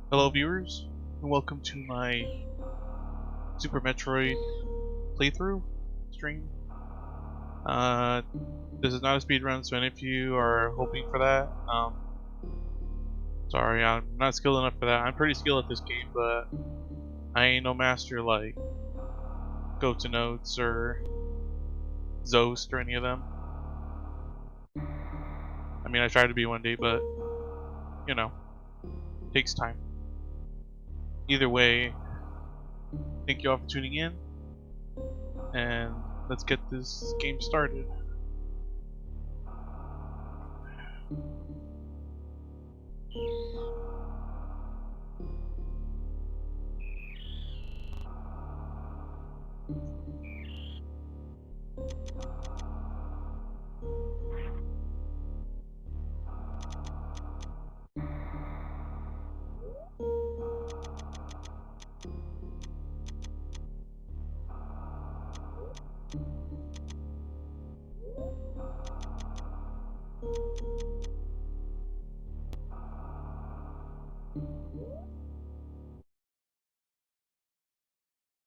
Hello viewers, and welcome to my Super Metroid playthrough stream. This is not a speedrun, so any of you are hoping for that, sorry, I'm not skilled enough for that. I'm pretty skilled at this game, but I ain't no master like Notes or Zoast or any of them. I mean, I tried to be one day, but, you know, takes time. Either way, thank you all for tuning in, and let's get this game started.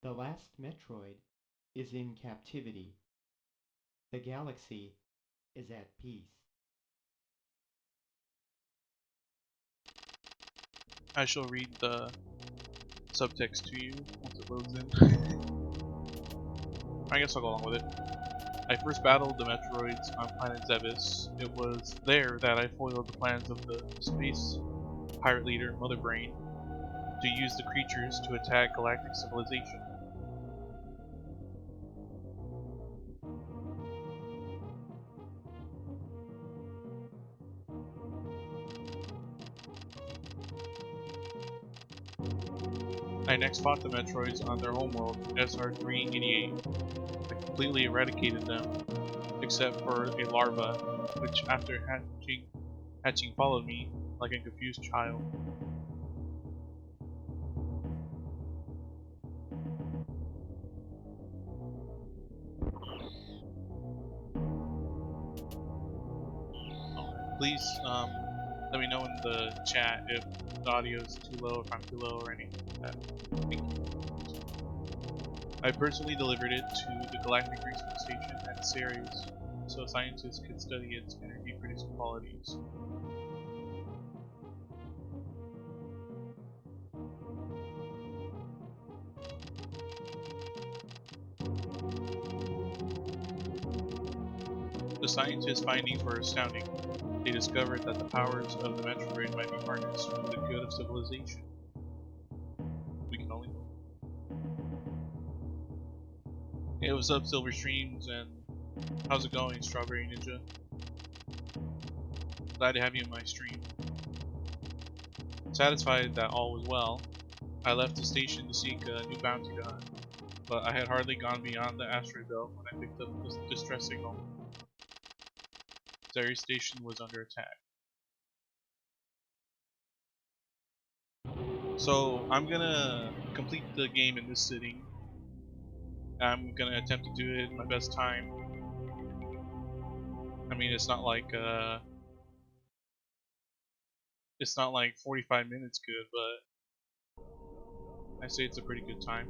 The last Metroid is in captivity. The galaxy is at peace. I shall read the subtext to you once it loads in. I guess I'll go along with it. I first battled the Metroids on planet Zebes. It was there that I foiled the plans of the space pirate leader Mother Brain to use the creatures to attack galactic civilization. I next fought the Metroids on their homeworld, SR-388. I completely eradicated them, except for a larva, which after hatching followed me like a confused child. Please let me know in the chat if the audio is too low, if I'm too low, or anything like that. Thank you. I personally delivered it to the Galactic Research Station at Ceres, so scientists could study its energy-producing qualities. The scientists' findings were astounding. They discovered that the powers of the Metroid might be harnessed for the good of civilization. We can only hope. Hey, what's up, Silver Streams, and how's it going, Strawberry Ninja? Glad to have you in my stream. Satisfied that all was well, I left the station to seek a new bounty to hunt, but I had hardly gone beyond the asteroid belt when I picked up this distress signal. Ceres station was under attack. So I'm gonna complete the game in this sitting. I'm gonna attempt to do it in my best time. I mean, it's not like 45 minutes good, but I say it's a pretty good time.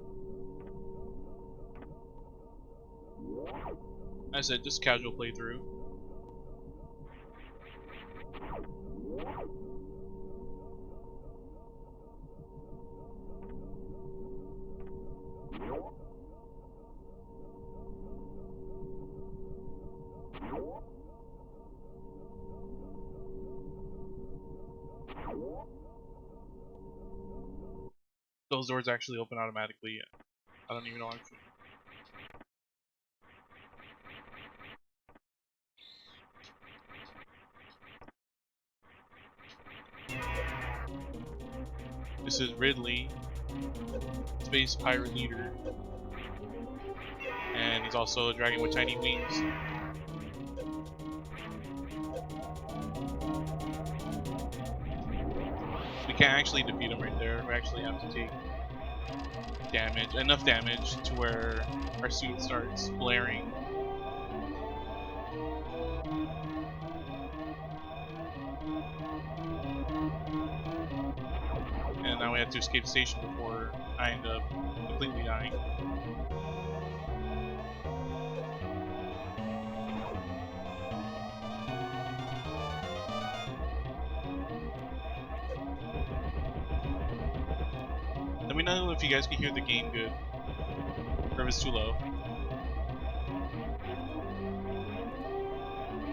I said just casual playthrough. Those doors actually open automatically. Yeah. I don't even know actually. This is Ridley, space pirate leader, and he's also a dragon with tiny wings. We can't actually defeat him right there. We actually have to take damage, enough damage to where our suit starts blaring. And now we have to escape the station before I end up completely dying. Let me know if you guys can hear the game good, or if it's too low.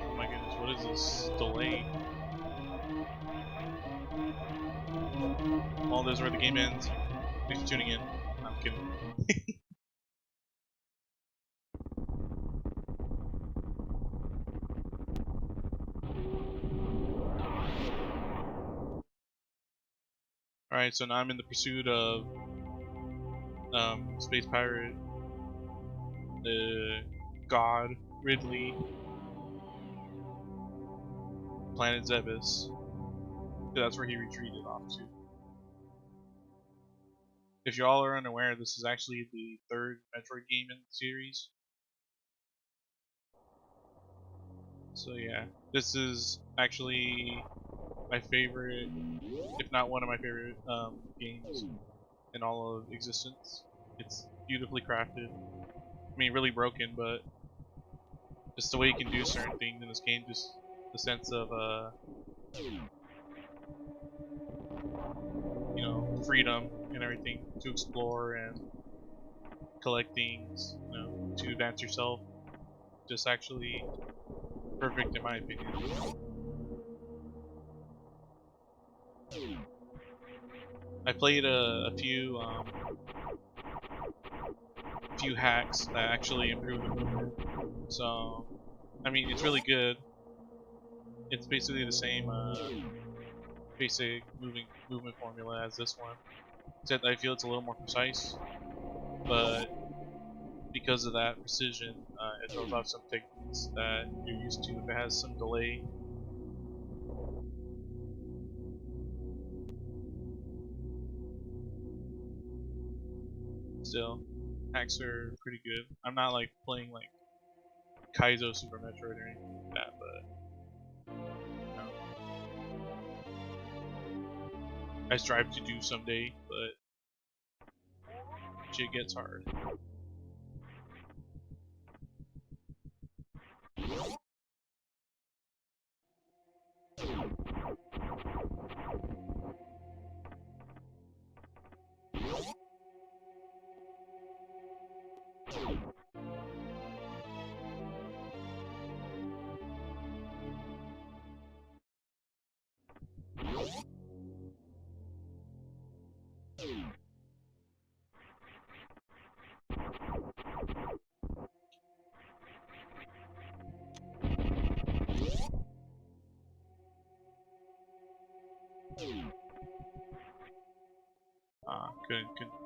Oh my goodness, what is this delay? Well, this is where the game ends. Thanks for tuning in. I'm kidding. Alright, so now I'm in the pursuit of Space Pirate, the God, Ridley, Planet Zebus. That's where he retreated off to. If y'all are unaware, this is actually the third Metroid game in the series. So yeah, this is actually my favorite, if not one of my favorite games in all of existence. It's beautifully crafted. I mean, really broken, but just the way you can do certain things in this game, just the sense of you know, freedom and everything to explore and collect things, you know, to advance yourself. Just actually perfect in my opinion. I played a few hacks that actually improve the movement. So, I mean, it's really good. It's basically the same basic movement formula as this one, except I feel it's a little more precise. But because of that precision, it throws off some techniques that you're used to if it has some delay. Still, hacks are pretty good. I'm not like playing like Kaizo Super Metroid or anything like that, but you know, I strive to do someday, but shit gets hard.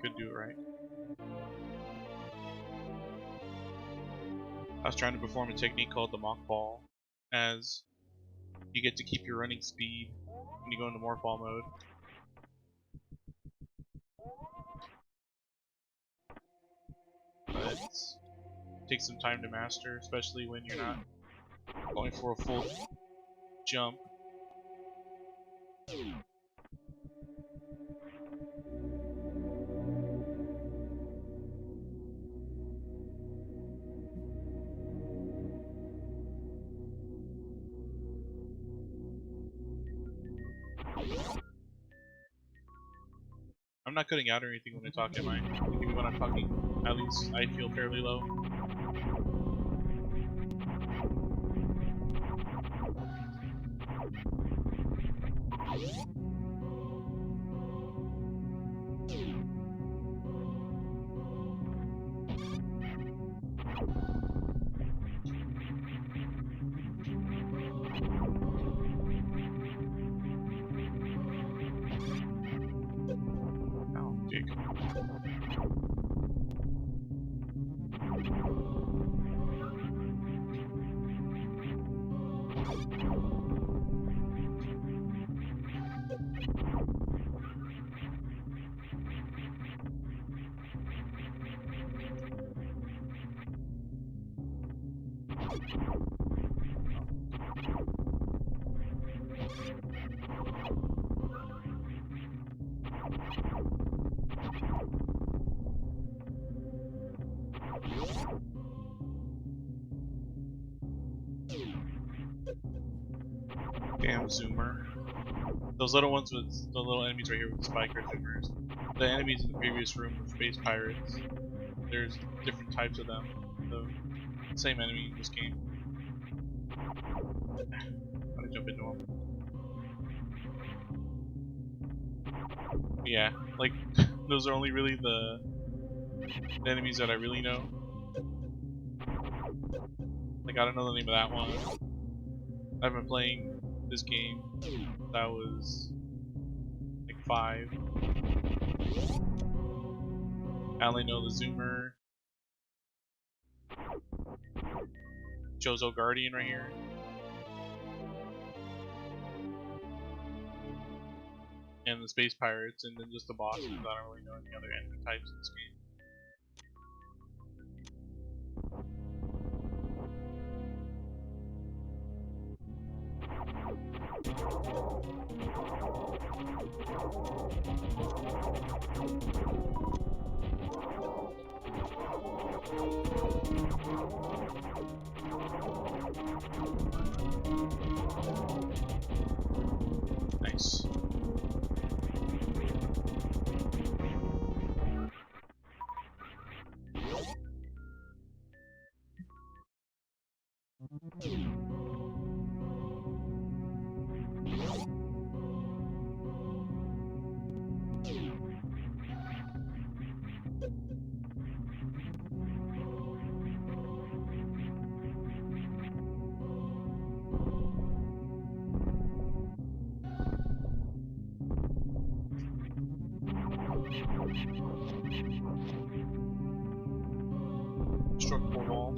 Couldn't do it right. I was trying to perform a technique called the mock ball, as you get to keep your running speed when you go into morphball mode. But it takes some time to master, especially when you're not going for a full jump. I'm not cutting out or anything when I talk, am I? Maybe when I'm talking, at least I feel fairly low. Oh, dick. Those little ones with the little enemies right here with the spike are zoomers. The enemies in the previous room were space pirates. There's different types of them. The same enemy in this game. Gotta jump into them. Yeah, like those are only really the enemies that I really know. Like I don't know the name of that one. I've been playing this game since I was like 5. I only know the Zoomer, Chozo Guardian right here. And the Space Pirates, and then just the bosses. I don't really know any other enemy types in this game. Nice. Destructible wall.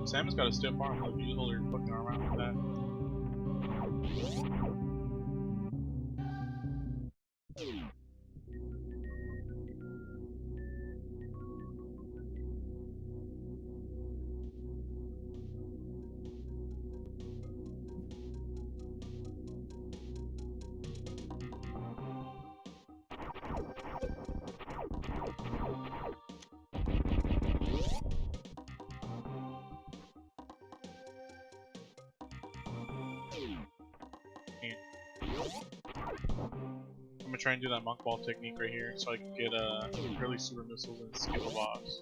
Samus got a stiff arm, like you hold her fucking arm out like that. I'm gonna try and do that monk ball technique right here so I can get early super missiles and skip a boss.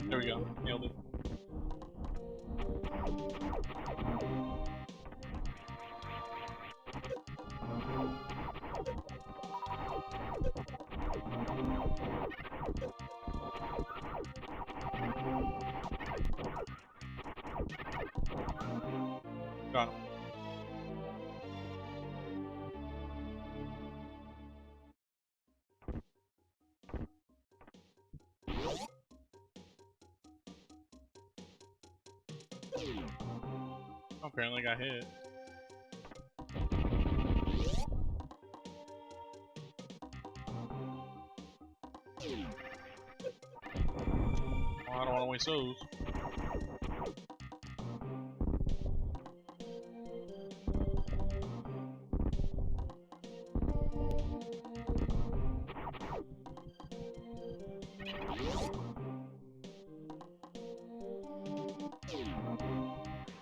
There we go, nailed it. Got him. Apparently got hit. Well, I don't want to waste those.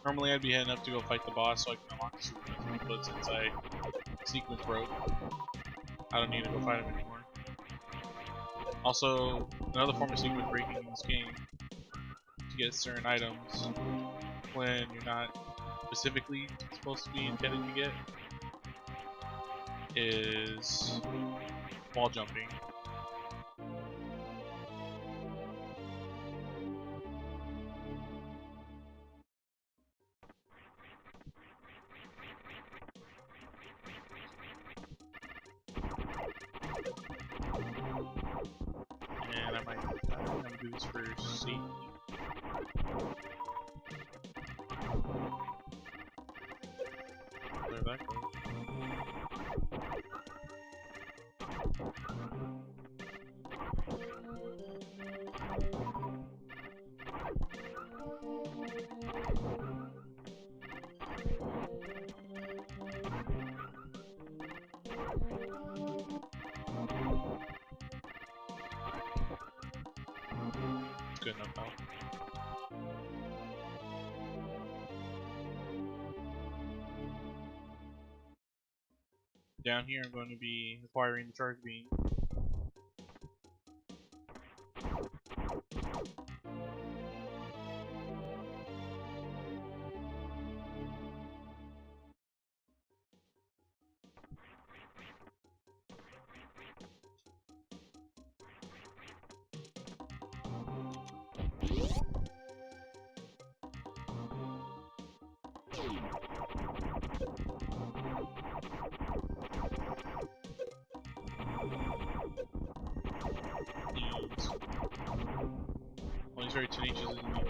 Normally I'd be heading up to go fight the boss so I can unlock the super missiles, but since I sequence broke, I don't need to go fight him anymore. Also, another form of sequence breaking in this game to get certain items when you're not specifically supposed to be intended to get is wall jumping. I think I'm gonna do this for safety. There that goes. It's good enough now. Down here I'm going to be acquiring the charge beam. Well, he's very tenacious, isn't he?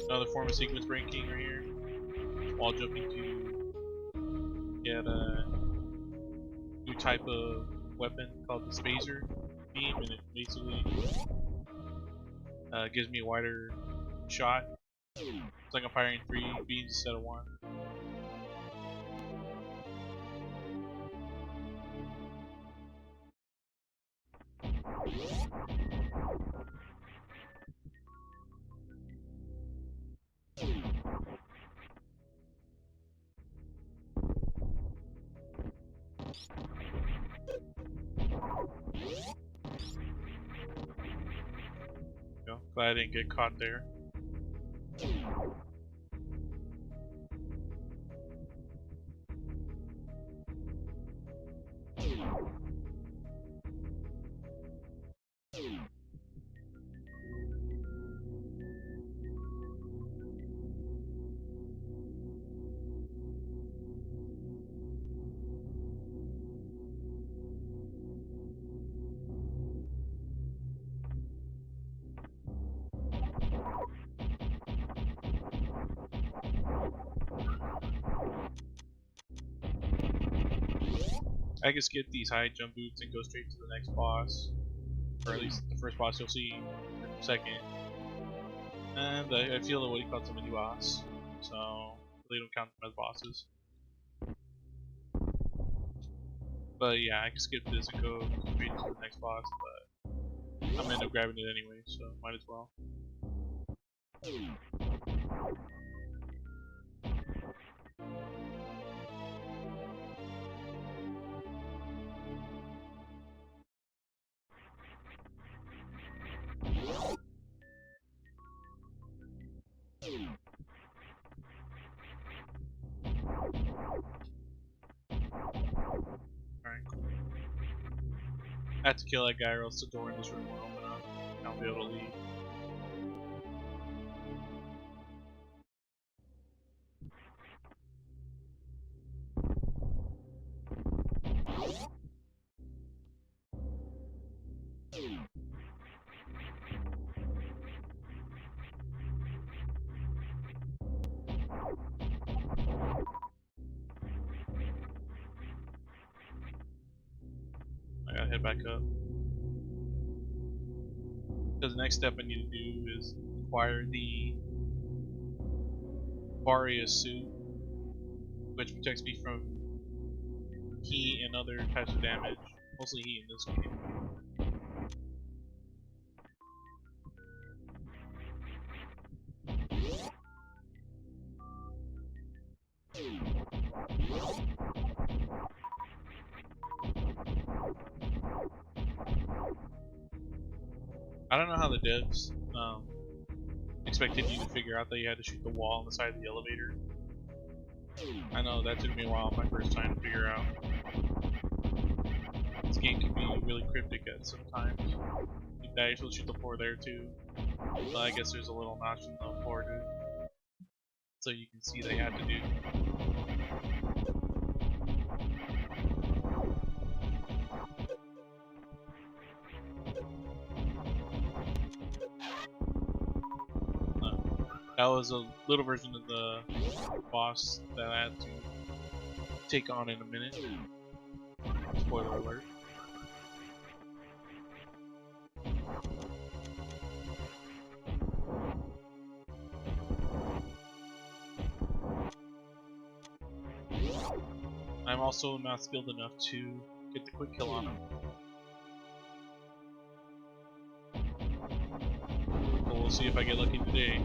Another form of sequence breaking right here. While jumping to get a new type of weapon called the Spacer beam, and it basically gives me a wider shot. It's like I'm firing 3 beams instead of 1. Glad I didn't get caught there. I can skip these high jump boots and go straight to the next boss, or at least the first boss you'll see in a second. And I feel that what he calls a mini boss, so they don't count them as bosses. But yeah, I can skip this and go straight to the next boss, but I'm gonna end up grabbing it anyway, so might as well. Alright, cool. I have to kill that guy or else the door in this room won't open up. I won't be able to leave. I gotta head back up. Because the next step I need to do is acquire the Varia suit, which protects me from heat and other types of damage. Mostly heat in this game. I don't know how the devs expected you to figure out that you had to shoot the wall on the side of the elevator. I know that took me a while my first time to figure out. This game can be really cryptic at some times. Like that, you're supposed to shoot the floor there too. But I guess there's a little notch in the floor too, so you can see they had to do. That was a little version of the boss that I had to take on in a minute. Spoiler alert. I'm also not skilled enough to get the quick kill on him. But we'll see if I get lucky today.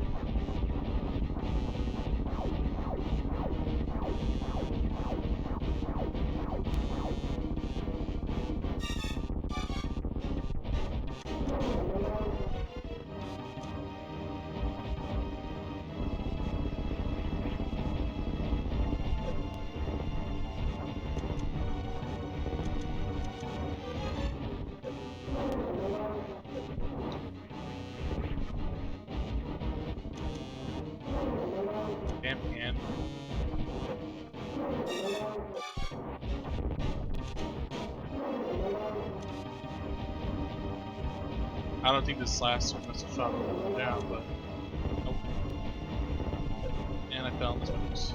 Damn hand. I don't think this last one must have shot him down, but nope. And I fell in this box.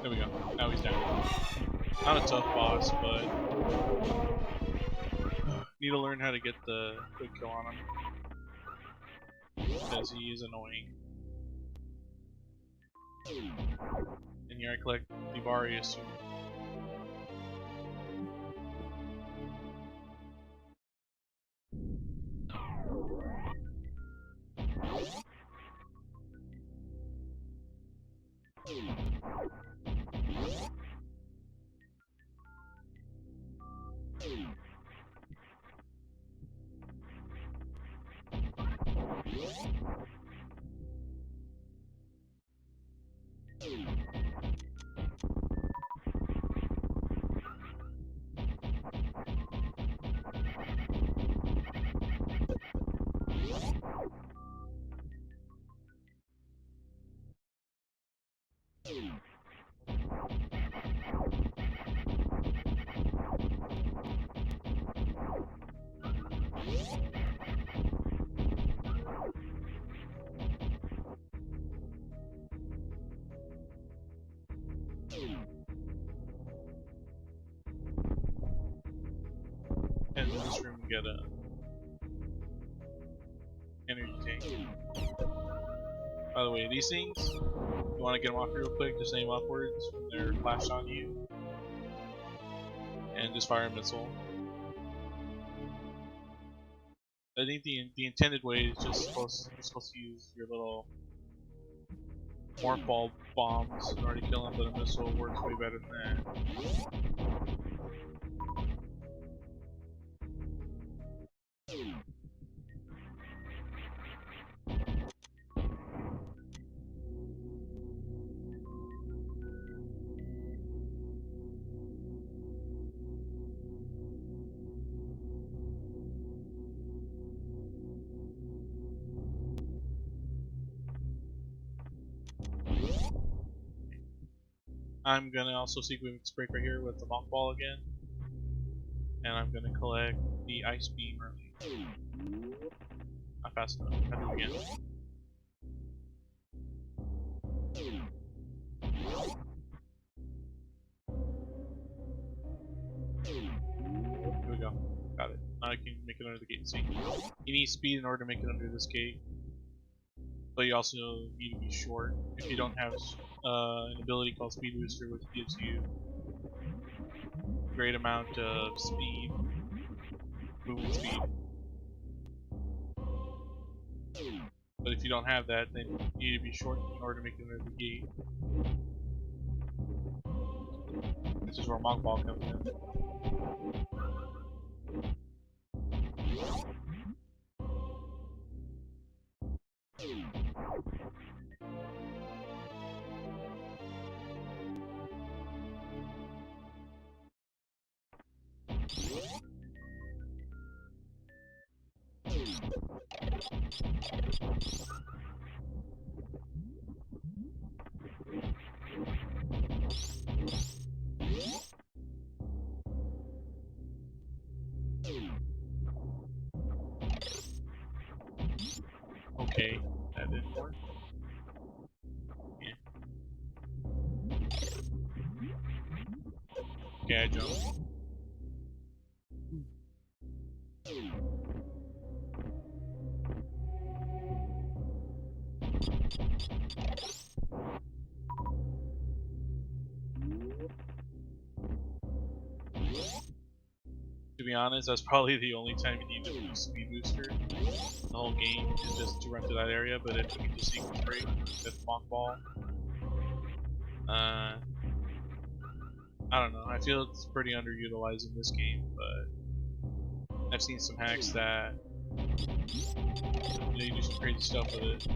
There we go. Now he's down. Not a tough boss, but need to learn how to get the quick kill on him because he is annoying. And here I collect the Varia suit. And in this room we get a energy tank. By the way, these things, you want to get them off real quick, just aim upwards when they're flashed on you, and just fire a missile. I think the intended way is just you're supposed to use your little morph ball bombs in order to kill them, but a missile works way better than that. I'm gonna also sequence break right here with the monk ball again, and I'm gonna collect the ice beam early. Not fast enough. I'll do it again. need speed in order to make it under this gate, but you also need to be short. If you don't have an ability called Speed Booster, which gives you a great amount of speed, movement speed. But if you don't have that, then you need to be short in order to make it under the gate. This is where Monk Ball comes in. Okay, that didn't work. Yeah. Okay, I jumped. To be honest, that's probably the only time you need to use Speed Booster. The whole game is just to run to that area, but if you can just sequence break with Monk Ball, I don't know. I feel it's pretty underutilized in this game, but I've seen some hacks that you do some crazy stuff with it.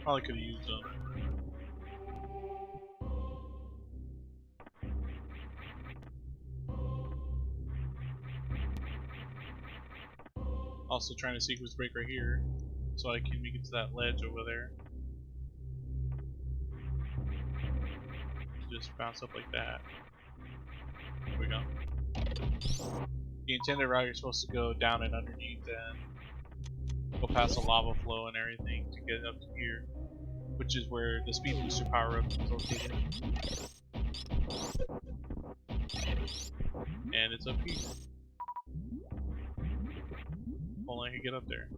Probably could have used them. Also trying to sequence break right here, so I can make it to that ledge over there. Just bounce up like that. There we go. The intended route, you're supposed to go down and underneath and go past the lava flow and everything to get up to here, which is where the speed booster power up is located. And it's up here. Only I can get up there.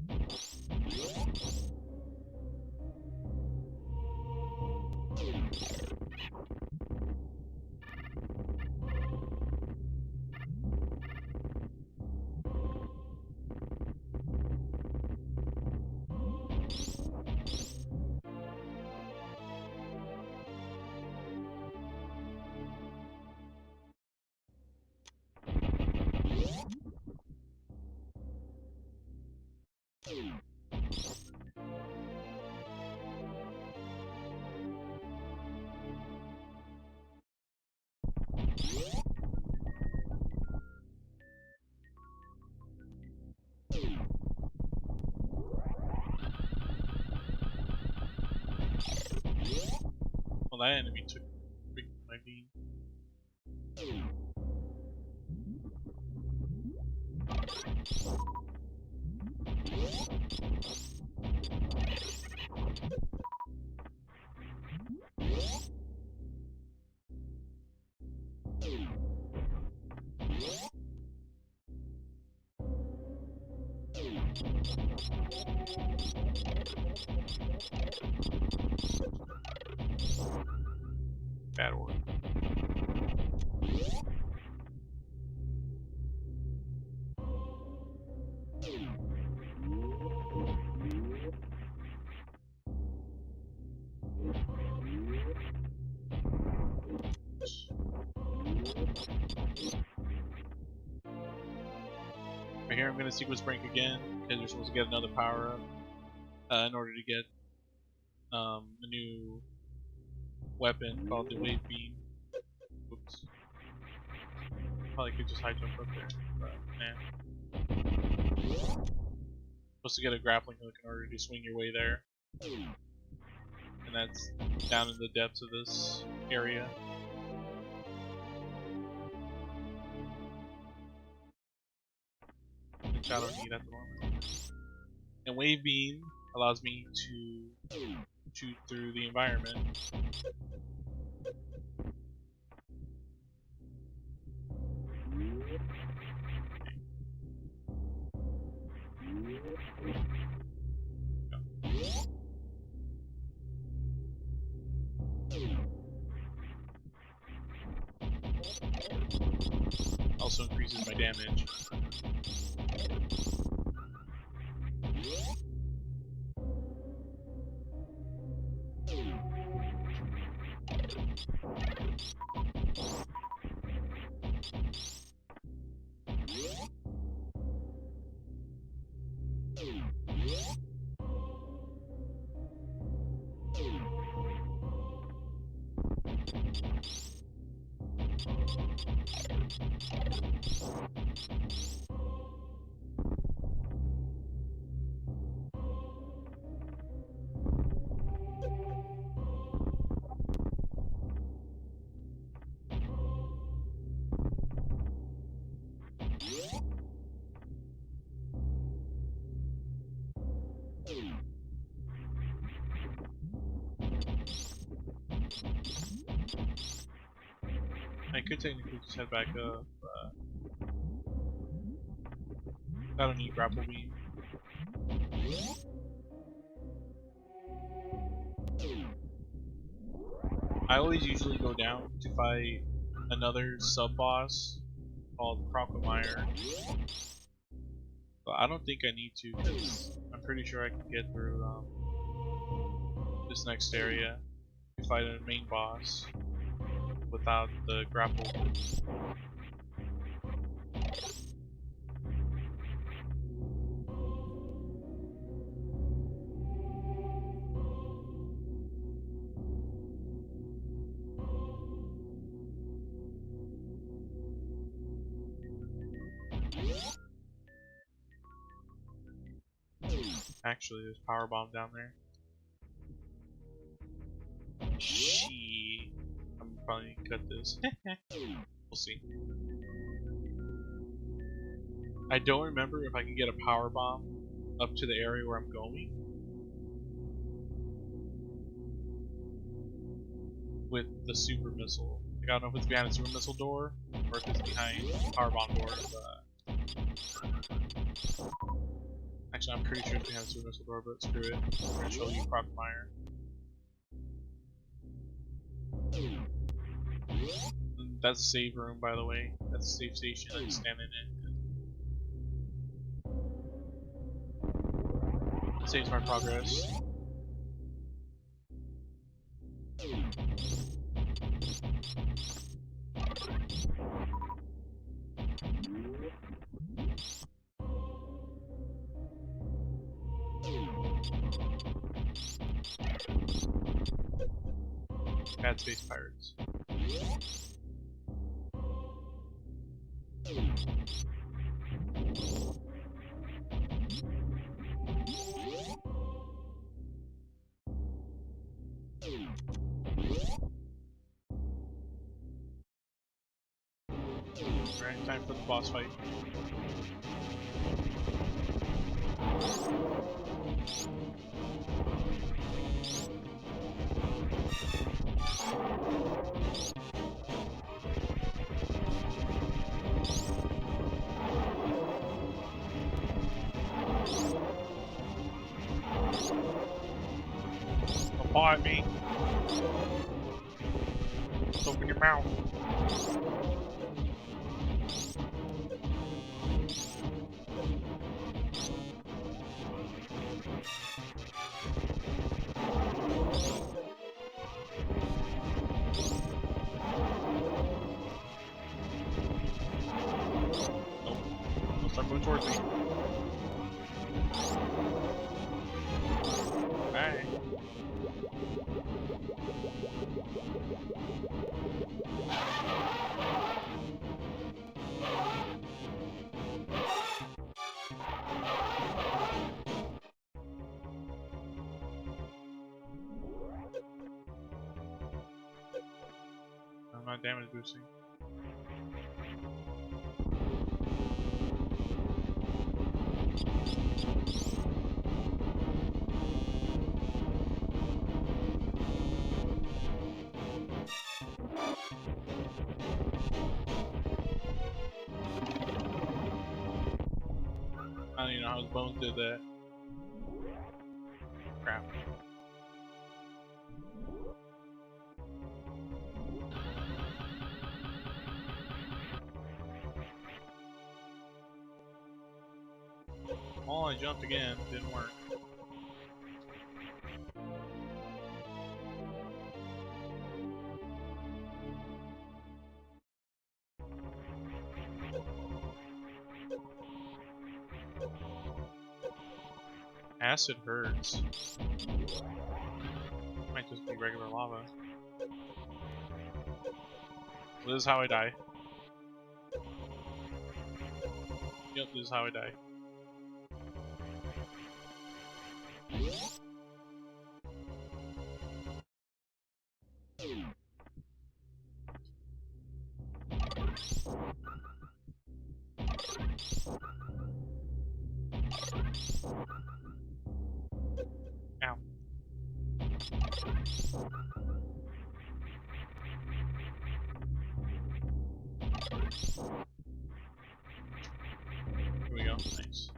Well, that enemy took my beam. Bad order. here I'm gonna sequence break again because you're supposed to get another power up in order to get a new weapon called the Wave Beam. Oops. Probably could just high jump up there, but nah. Supposed to get a grappling hook in order to swing your way there. And that's down in the depths of this area. Which I don't need at the moment. And Wave Beam allows me to shoot through the environment. Also increases my damage. I could technically just head back up, but I don't need grapple beam. I always usually go down to fight another sub-boss called Crocomire. But I don't think I need to, because I'm pretty sure I can get through this next area to fight a main boss without the grapple. Actually, there's power bomb down there. I'm probably gonna cut this. We'll see. I don't remember if I can get a power bomb up to the area where I'm going with the super missile. Like, I don't know if it's behind a super missile door or if it's behind the power bomb door. But actually, I'm pretty sure it's behind the super missile door, but screw it. I'm gonna show you Crocomire. That's a save room, by the way. That's a safe station. I just stand in it. It saves my progress. Bad space pirates. Alright, time for the boss fight. Don't paw at me. Just open your mouth. Start going towards me. Alright. I'm not damage boosting. I don't even know how his bones did that. Crap. Oh, I jumped again. Didn't work. Acid hurts. Might just be regular lava. This is how I die. Yep, this is how I die. Ow. Here we go. Nice.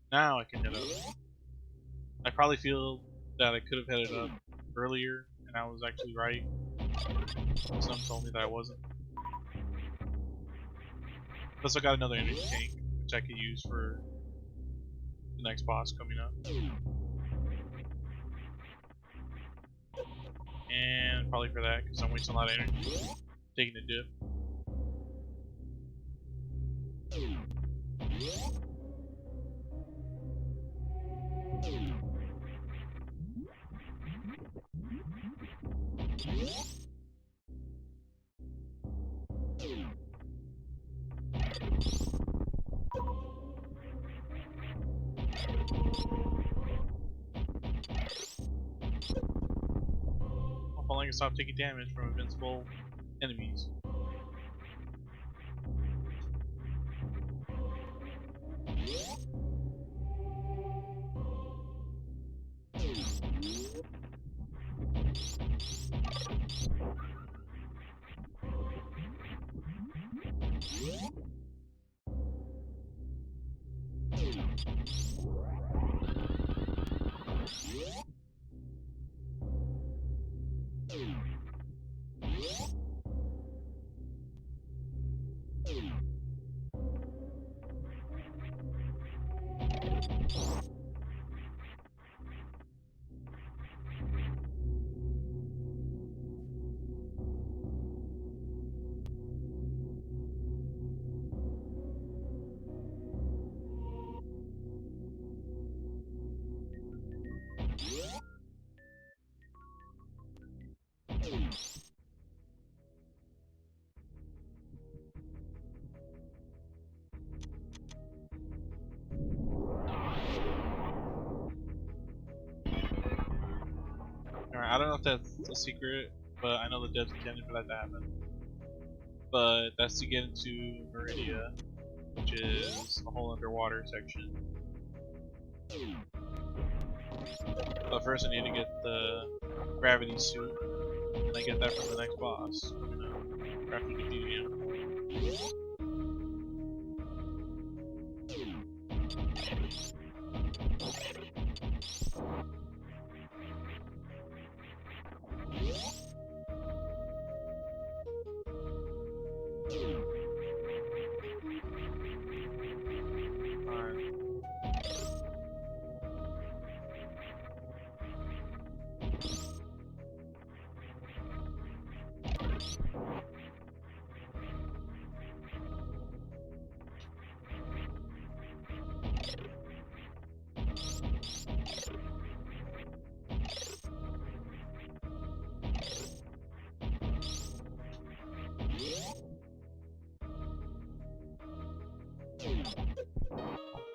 Now I can hit up. I probably feel that I could have headed up earlier, and I was actually right. Some told me that I wasn't. Plus I got another energy tank, which I could use for the next boss coming up. And probably for that, because I'm wasting a lot of energy taking a dip. Hopefully I can stop taking damage from invincible enemies. Alright, I don't know if that's a secret, but I know the devs intended for that to happen. But that's to get into Meridia, which is a whole underwater section. But first I need to get the gravity suit, and I get that from the next boss. After defeating him.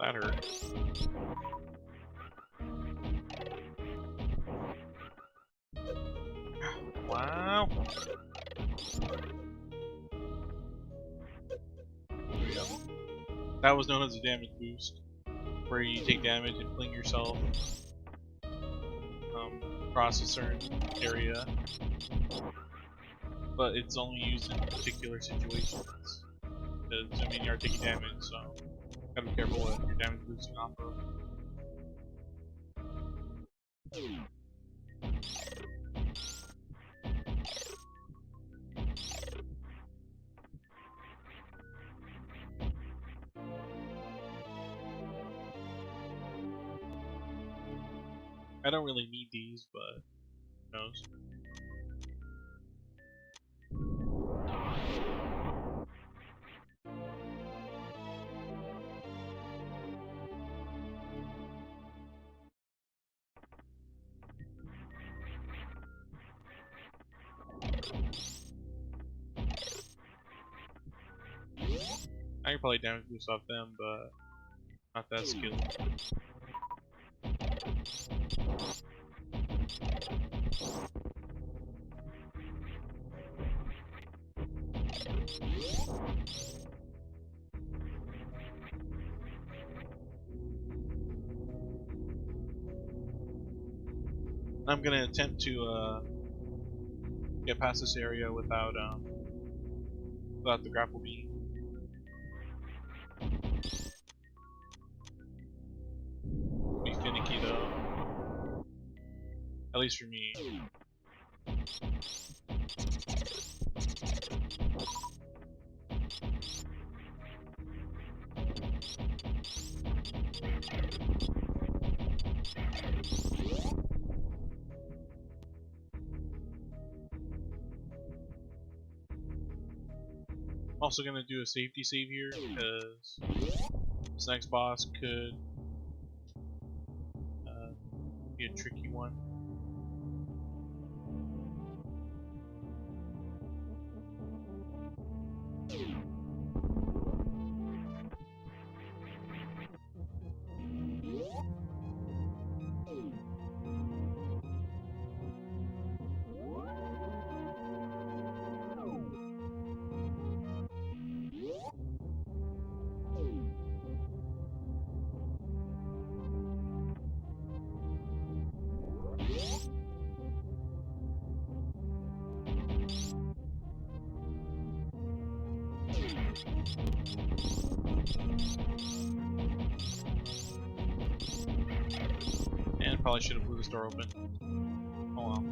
That hurt. Wow. There we go. That was known as a damage boost, where you take damage and fling yourself across a certain area, but it's only used in particular situations. Because, I mean, you are taking damage, so gotta be careful what you're damage boosting off of. I don't really need these, but who knows. I can probably damage boost off them, but not that skilled. I'm gonna attempt to get past this area without the grapple beam. Be finicky though, at least for me. I'm also gonna do a safety save here because this next boss could be a tricky one. And probably should have blew this door open. Oh well.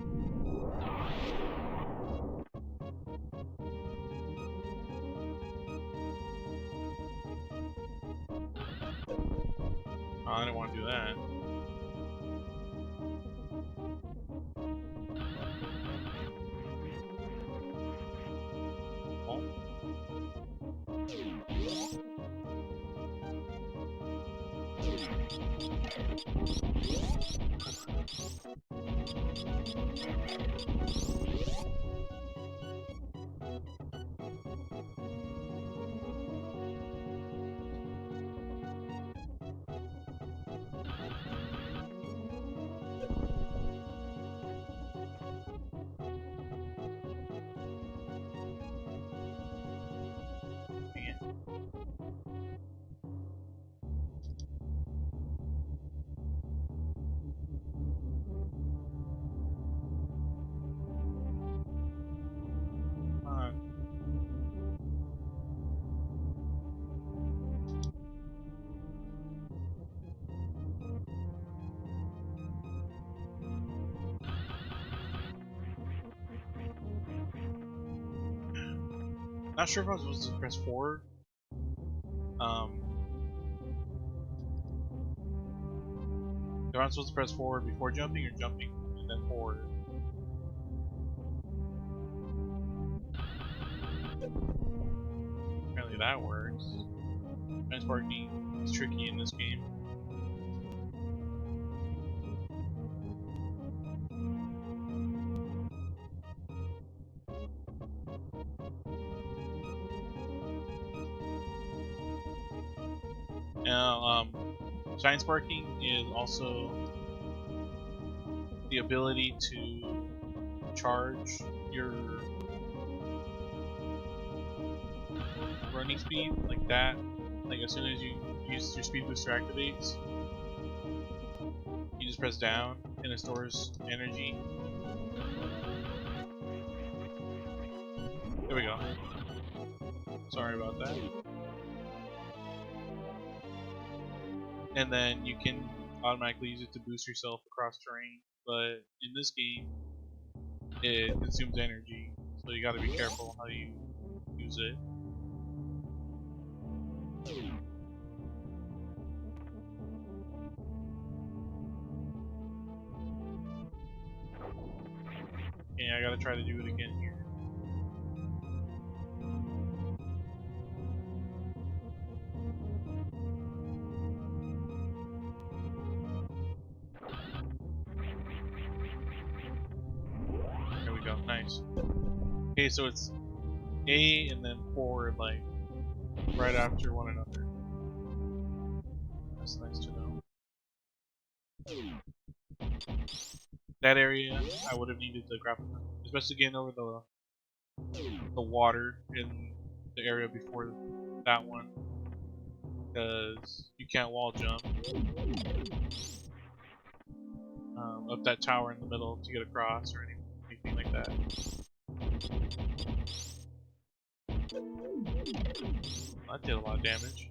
Oh, I didn't want to do that. Oh. Not sure if I was supposed to press forward. If I'm supposed to press forward before jumping or jumping and then forward. Apparently that works. Transporting is tricky in this game. Now, shine sparking is also the ability to charge your running speed like that. Like as soon as you use your speed booster activates, you just press down and it stores energy. There we go. Sorry about that. And then you can automatically use it to boost yourself across terrain. But in this game, it consumes energy, so you gotta be careful how you use it. Okay, I gotta try to do it again here. There we go, nice. Okay, so it's A and then forward, like, right after one another. That's nice to know. That area, I would have needed the grapple, especially getting over the water in the area before that one, because you can't wall jump up that tower in the middle to get across or anything like that. That did a lot of damage.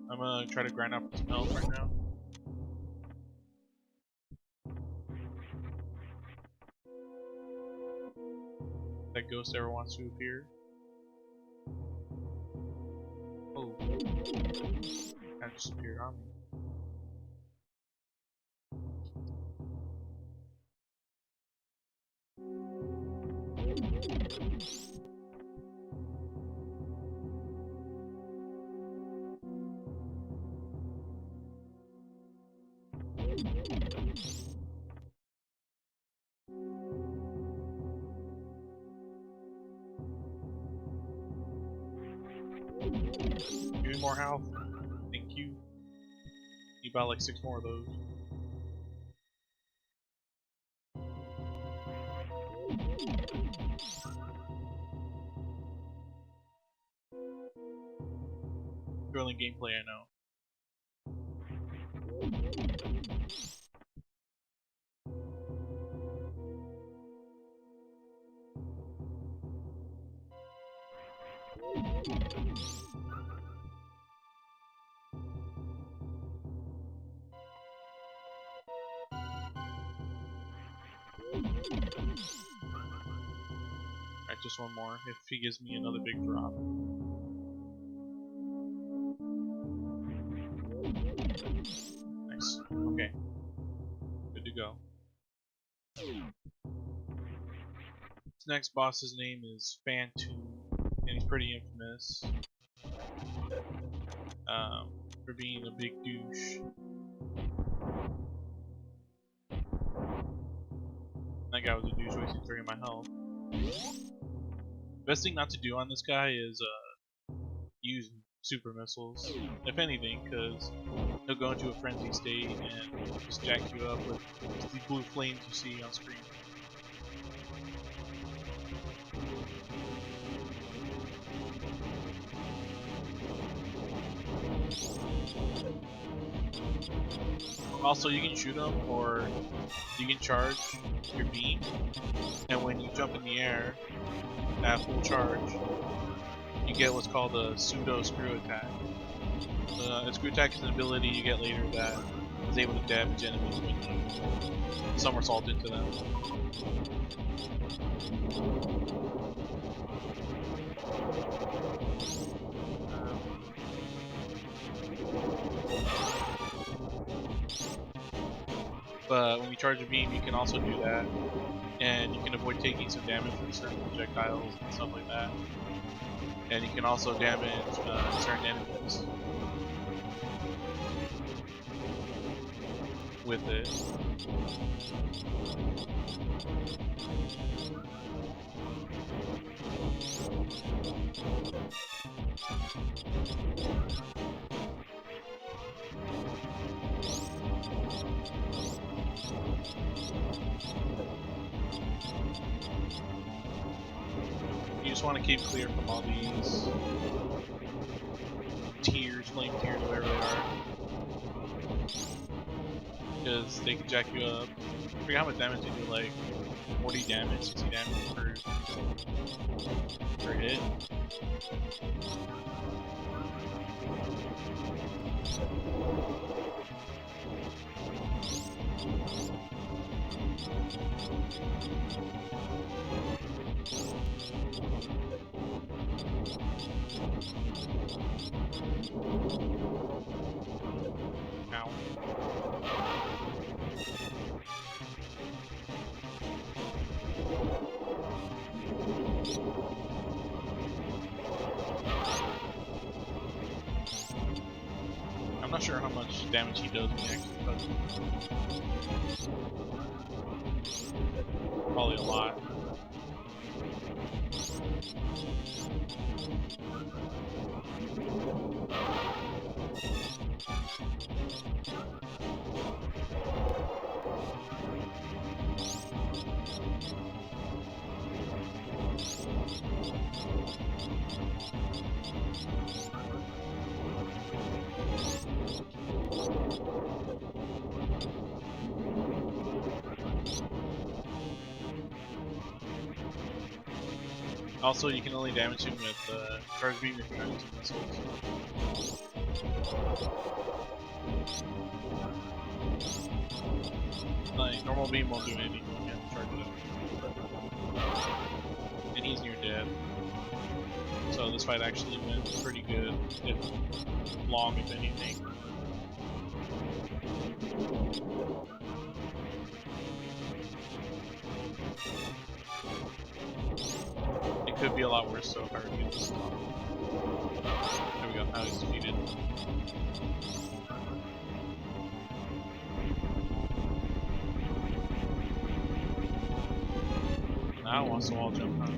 I'm gonna try to grind up some health right now. That ghost ever wants to appear. Oh, kind of disappeared on me. Give me more health. Thank you. Need about like 6 more of those. Thrilling gameplay, I know. Alright, just one more. If he gives me another big drop. Nice. Okay. Good to go. This next boss's name is Fantoon, and he's pretty infamous for being a big douche. That guy was a douche, wasting 3 of my health. Best thing not to do on this guy is use super missiles, if anything, because he'll go into a frenzy state and just jack you up with the blue flames you see on screen. Also, you can shoot him, or you can charge your beam, and when you jump in the air at full charge, you get what's called a pseudo screw attack. A screw attack is an ability you get later that is able to damage enemies when you somersault into them. But when you charge a beam, you can also do that, and you can avoid taking some damage from certain projectiles and stuff like that. And you can also damage certain enemies. with it. You just want to keep clear from all these tiers, flame tiers, whatever they are. Because they can jack you up. I forget how much damage they do, like 40 damage, 60 damage per hit. Ow. I'm not sure how much damage he does when he actually touches. Probably a lot. Also, you can only damage him with charge beam and charge missiles. Like, normal beam won't do anything, you have to charge it up. And he's near dead. So this fight actually went pretty good, if long, if anything. It could be a lot worse, so if I were to get this long. There we go, now he's defeated. Now it wants to wall jump, huh?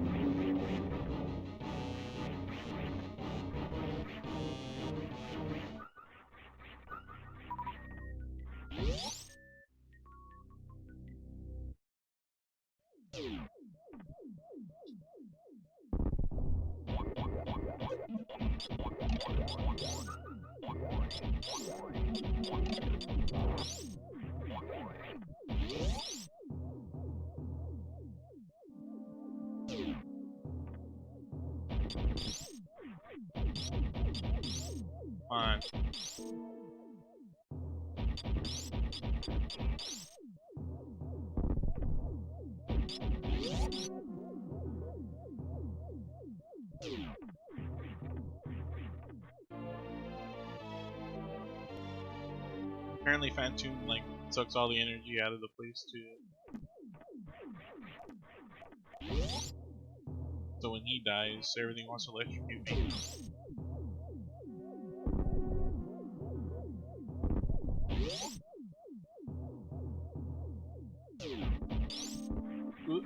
Fine. Apparently Phantom like sucks all the energy out of the place too. So when he dies, everything wants to electrocute me. Ooh.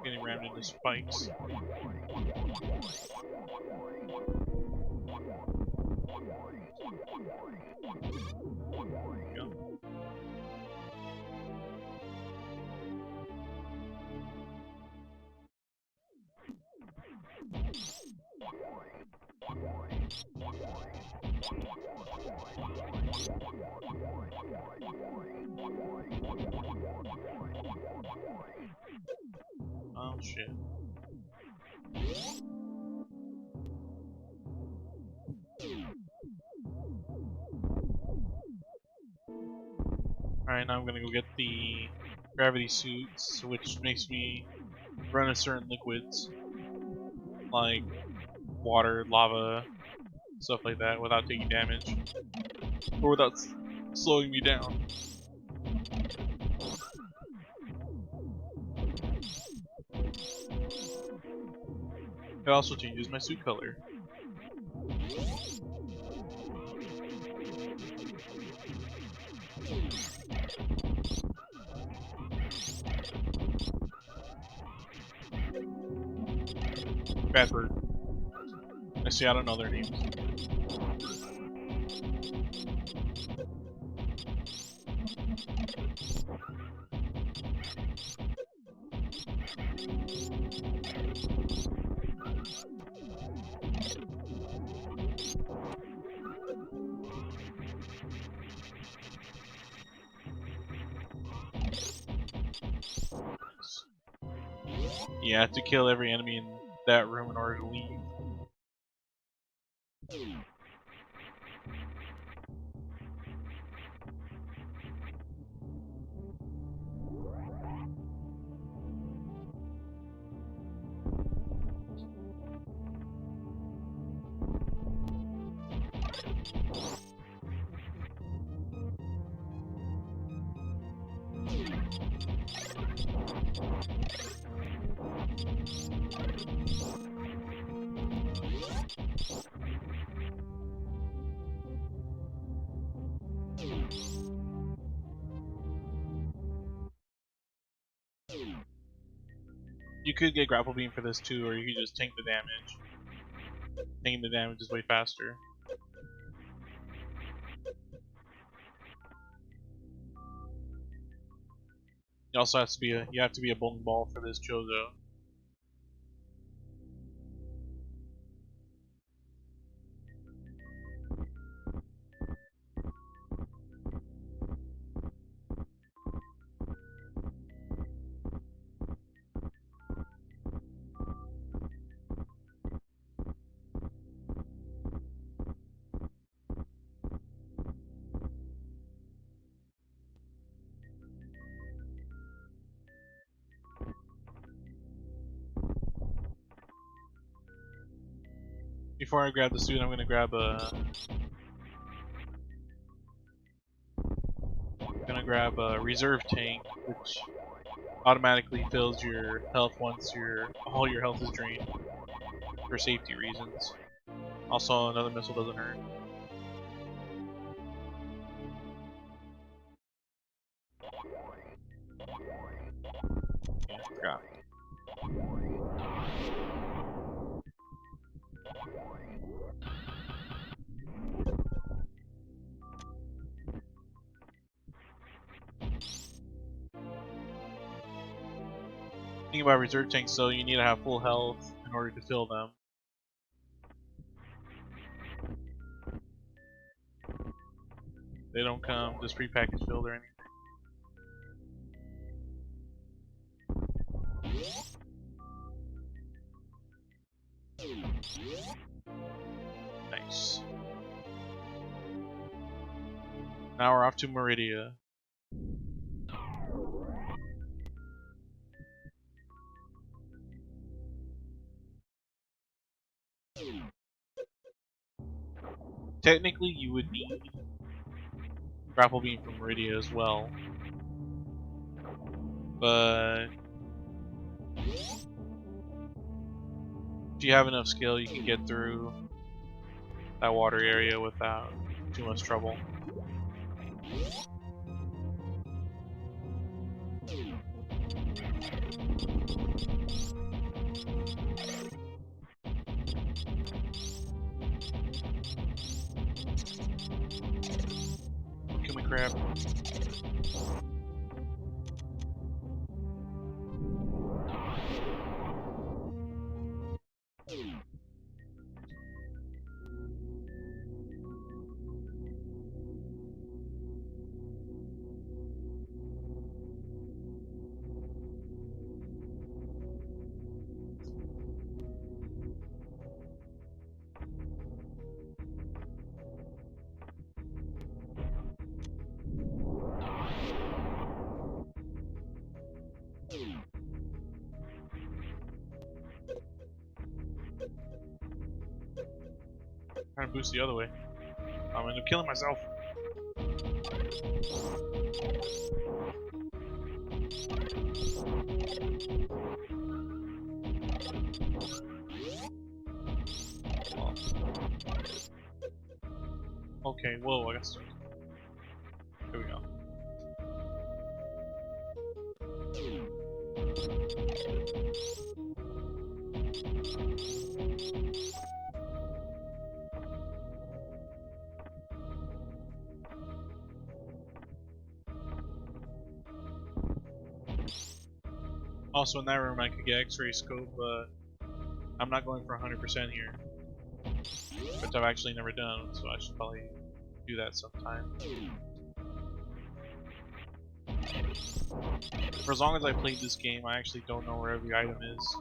Getting rammed into spikes. There we go. Oh shit. Alright, now I'm gonna go get the gravity suits, which makes me run in certain liquids. like water, lava, stuff like that without taking damage. Or without slowing me down. It also changes my suit color. Bad bird. I see, I don't know their names. You have to kill every enemy in that room in order to leave. You could get grapple beam for this too, or you could just tank the damage. Tanking the damage is way faster. You also have to be a bowling ball for this Chozo. Before I grab the suit, I'm gonna grab a reserve tank, which automatically fills your health once all your health is drained for safety reasons. Also, another missile doesn't hurt. Yeah, forgot. Thing about reserve tanks, though, you need to have full health in order to fill them. They don't come just prepackaged filled or anything. Nice. Now we're off to Meridia. Technically, you would need grapple beam from Meridia as well, but if you have enough skill, you can get through that water area without too much trouble. Kill me, crab. Trying to boost the other way. I'm end up killing myself. Okay, whoa, I got stuck. Here we go. Also, in that room, I could get X-ray scope, but I'm not going for 100% here, which I've actually never done, so I should probably do that sometime. For as long as I played this game, I actually don't know where every item is.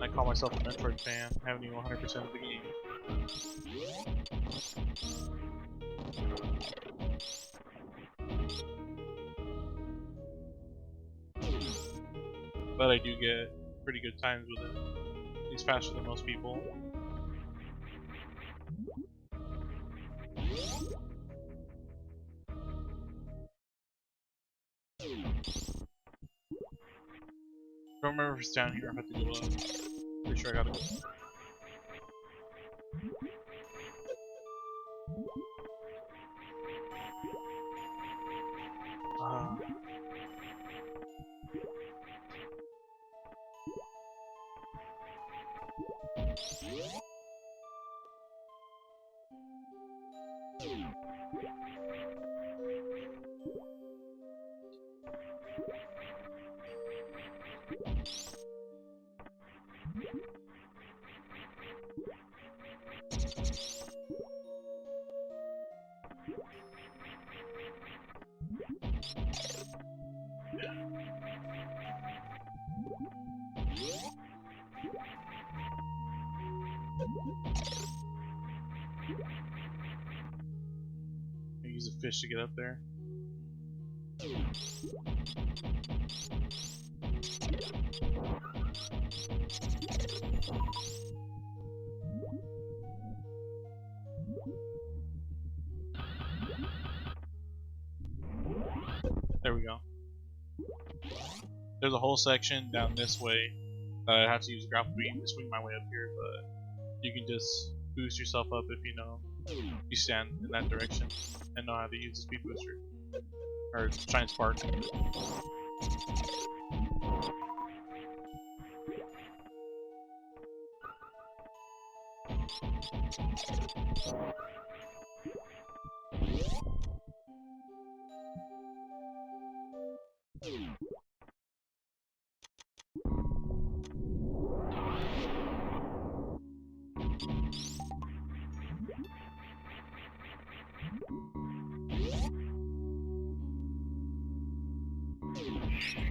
I call myself a Metroid fan, I haven't even 100% of the game. But I do get pretty good times with it, at least faster than most people. I don't remember if it's down here or if I have to go up. Pretty sure I gotta go. I use a fish to get up there. There we go. There's a whole section down this way that I have to use grapple beam to swing my way up here, but you can just boost yourself up if you know you stand in that direction and know how to use the speed booster or shine spark.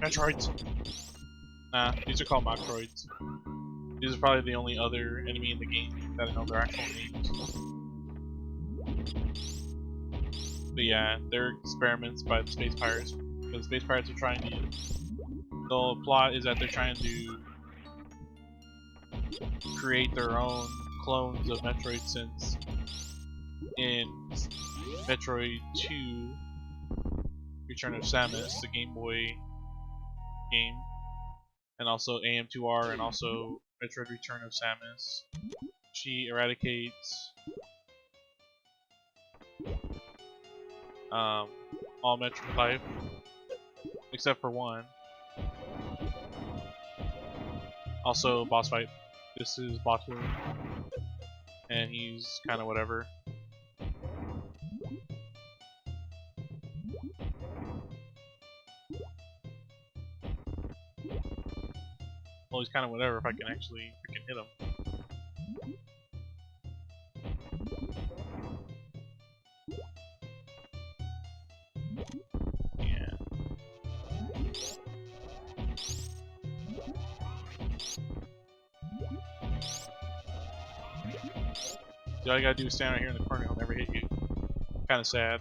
Metroids! Nah, these are called Metroids. These are probably the only other enemy in the game that I know their actual names. But yeah, they're experiments by the Space Pirates. The Space Pirates are trying to... The plot is that they're trying to create their own clones of Metroid, since in Metroid 2 Return of Samus, the Game Boy game, and also AM2R, and also Metroid Return of Samus, she eradicates all Metroid life except for one. Also, boss fight. This is Batu, and he's kind of whatever. Well, he's kind of whatever if I can actually freaking hit him. Yeah. All you gotta do is stand right here in the corner, he'll never hit you. Kinda sad.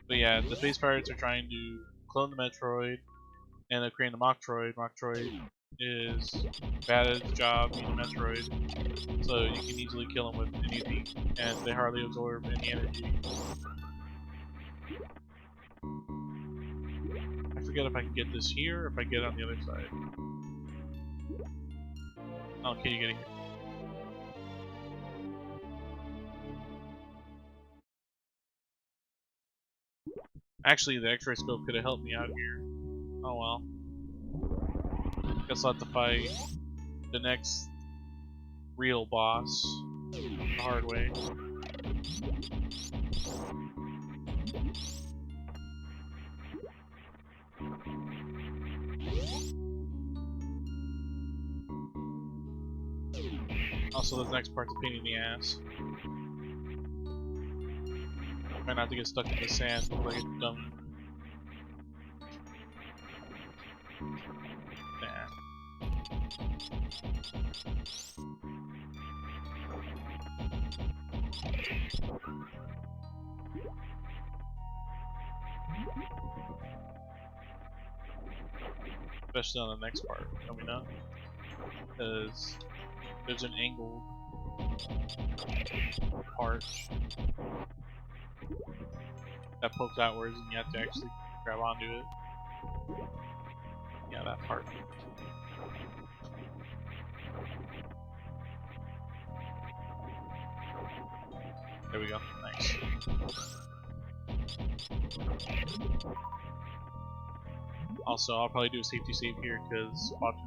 But yeah, the Space Pirates are trying to clone the Metroid end up creating a Metroid. Metroid is bad at its job, being a Metroid, so you can easily kill them with anything, and they hardly absorb any energy. I forget if I can get this here or if I get it on the other side. Oh, can you get it here? Actually, the X-ray scope could have helped me out here. Oh well. Guess I'll have to fight the next real boss the hard way. Also, this next part's a pain in the ass. Try not to get stuck in the sand before I get dumb. Nah. Especially on the next part coming up, because there's an angled part that pokes outwards and you have to actually grab onto it. Yeah, that part. There we go. Nice. Also, I'll probably do a safety save here because Batu,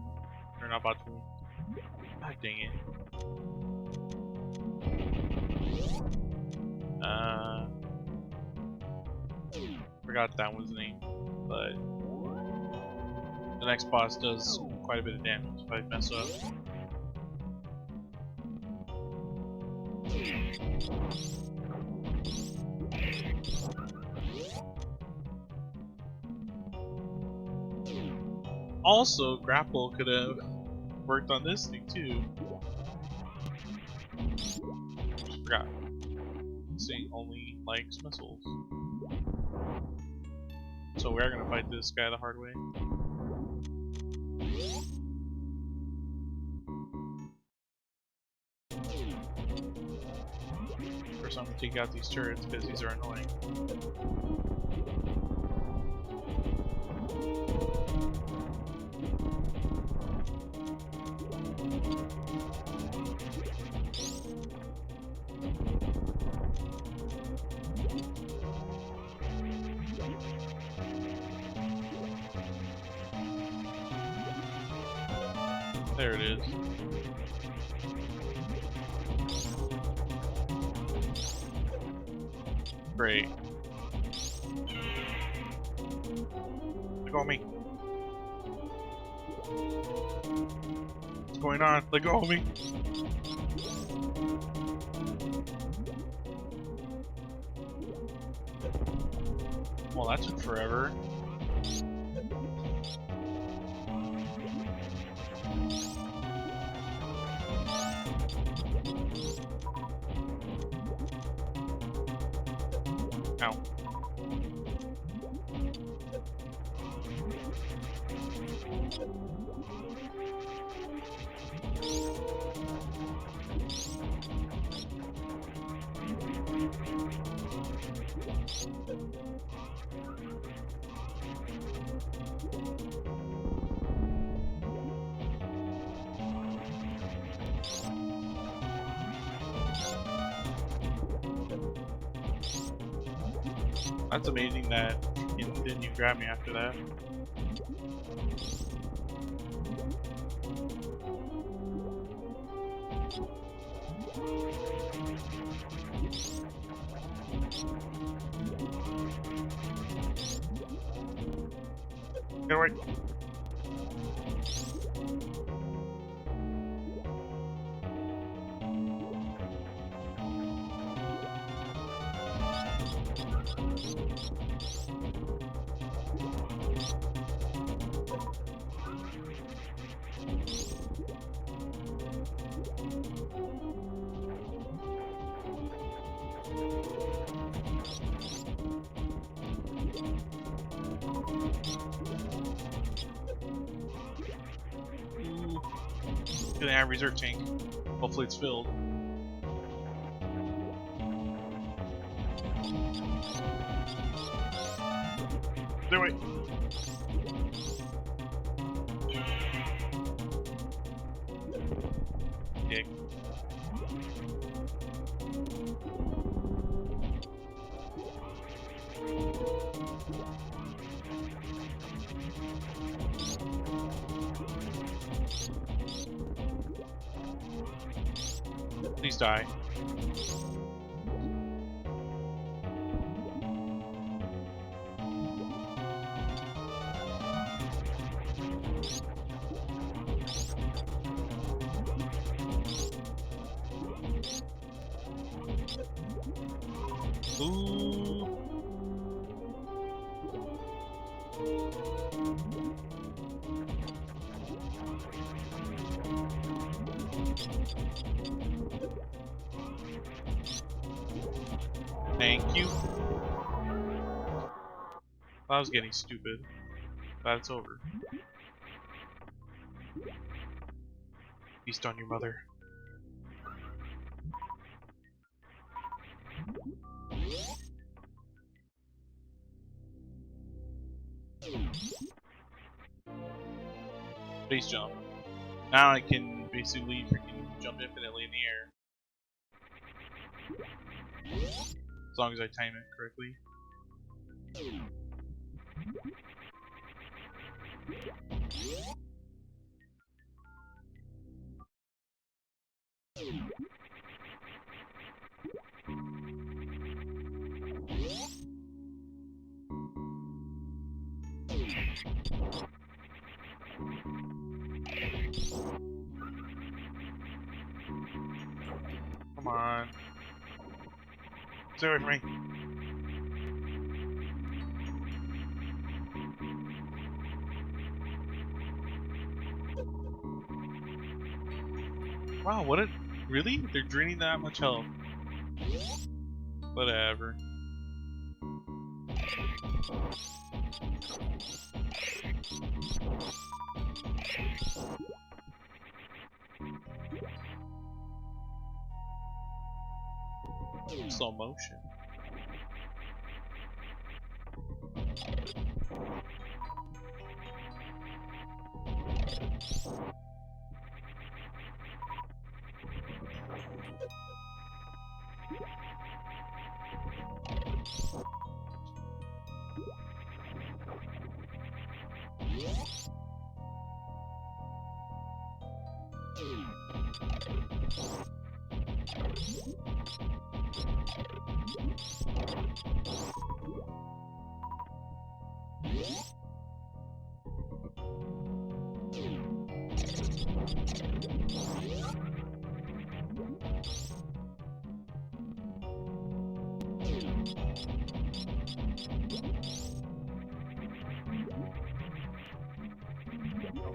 or not Batu. God dang it. Forgot that was the name, but the next boss does quite a bit of damage if I mess up. Also, grapple could have worked on this thing too. Just forgot. This thing only likes missiles. So we are gonna fight this guy the hard way. First, I'm gonna take out these turrets because these are annoying. There it is. Great. Let go of me. What's going on? Let go of me. Well, that took forever. Ow. That's amazing that it didn't even grab me after that. Get away. Gonna have reserve tank. Hopefully it's filled. There way. Dick. Please die. Ooh. Thank you. I was getting stupid. But it's over. Feast on your mother. Base jump. Now I can basically freaking jump infinitely in the air. As long as I time it correctly. Come on. Stay away from me. Wow, what a... Really? They're draining that much health. Whatever. Slow motion.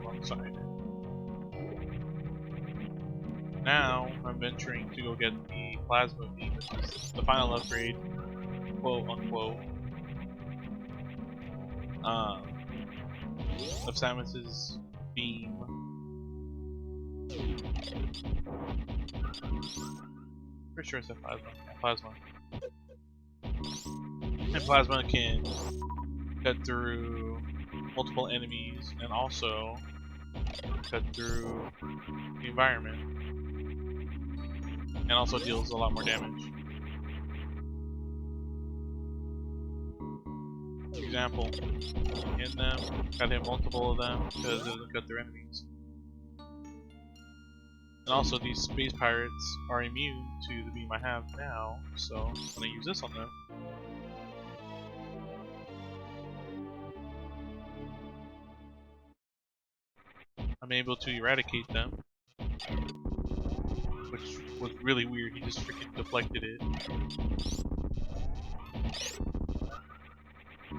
Wrong side. Now I'm venturing to go get the plasma beam, which is the final upgrade, quote unquote, of Samus's beam. Pretty sure it's a plasma. Yeah, plasma. And plasma can cut through multiple enemies and also cut through the environment. And also deals a lot more damage. Example, hit them, gotta hit multiple of them because it doesn't cut their enemies. And also these space pirates are immune to the beam I have now, so I'm gonna use this on them. I'm able to eradicate them, which was really weird. He just freaking deflected it.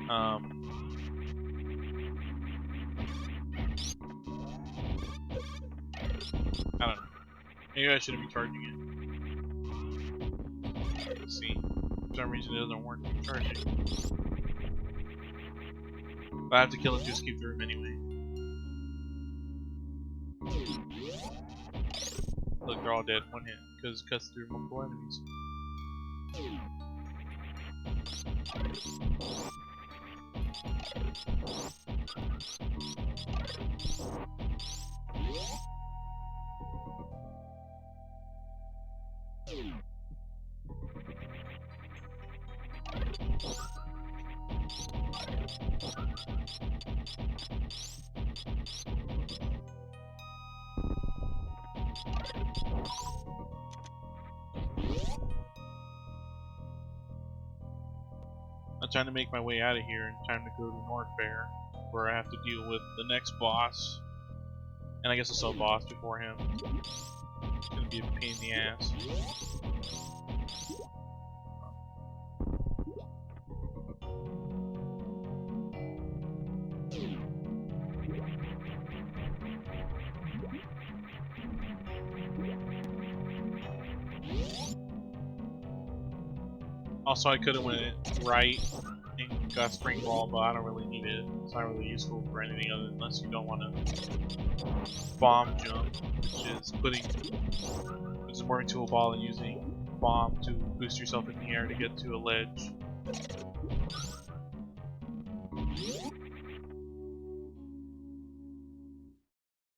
I don't know. Maybe I shouldn't be charging it. Let's see. For some reason it doesn't work when charging. But I have to kill him to escape the room anyway. they're all dead in one hit because it cuts through multiple enemies. I'm trying to make my way out of here in time to go to Norfair, where I have to deal with the next boss, and I guess a sub-boss before him. It's gonna be a pain in the ass. Also, I could have went right and got Spring Ball, but I don't really need it. It's not really useful for anything other unless you don't want to bomb jump, which is more into a ball and using a bomb to boost yourself in the air to get to a ledge.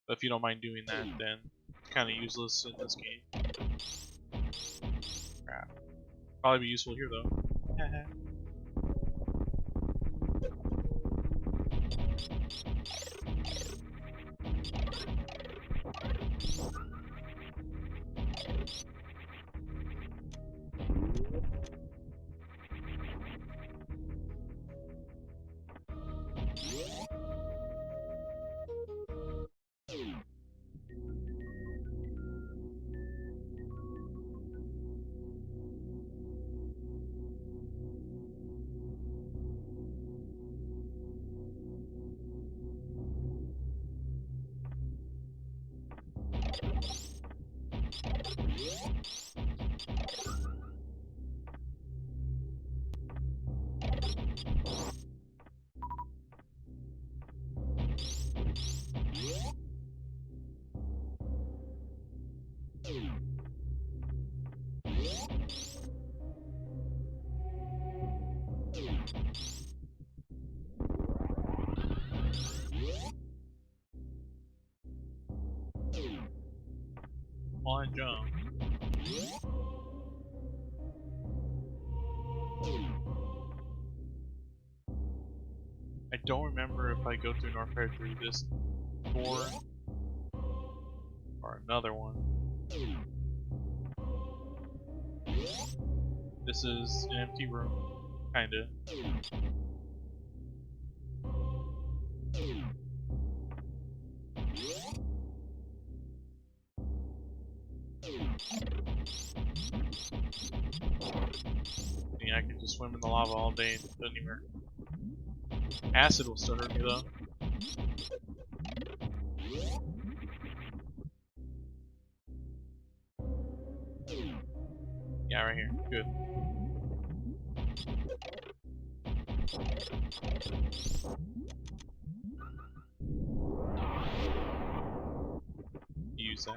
But if you don't mind doing that, then it's kind of useless in this game. Crap. Probably be useful here though. On jump. I don't remember if I go through Norfair through this door or another one. This is an empty room, kinda. Yeah, I can just swim in the lava all day and it doesn't even hurt. Acid will still hurt me though. Yeah, right here. Good. Use that.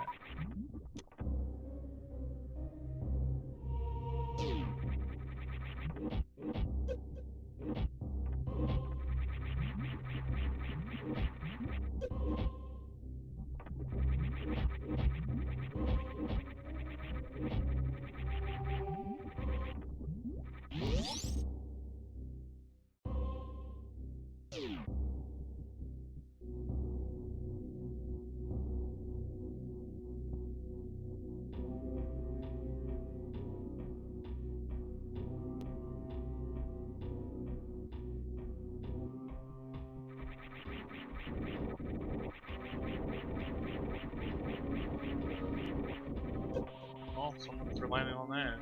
Oh, someone's relying on that.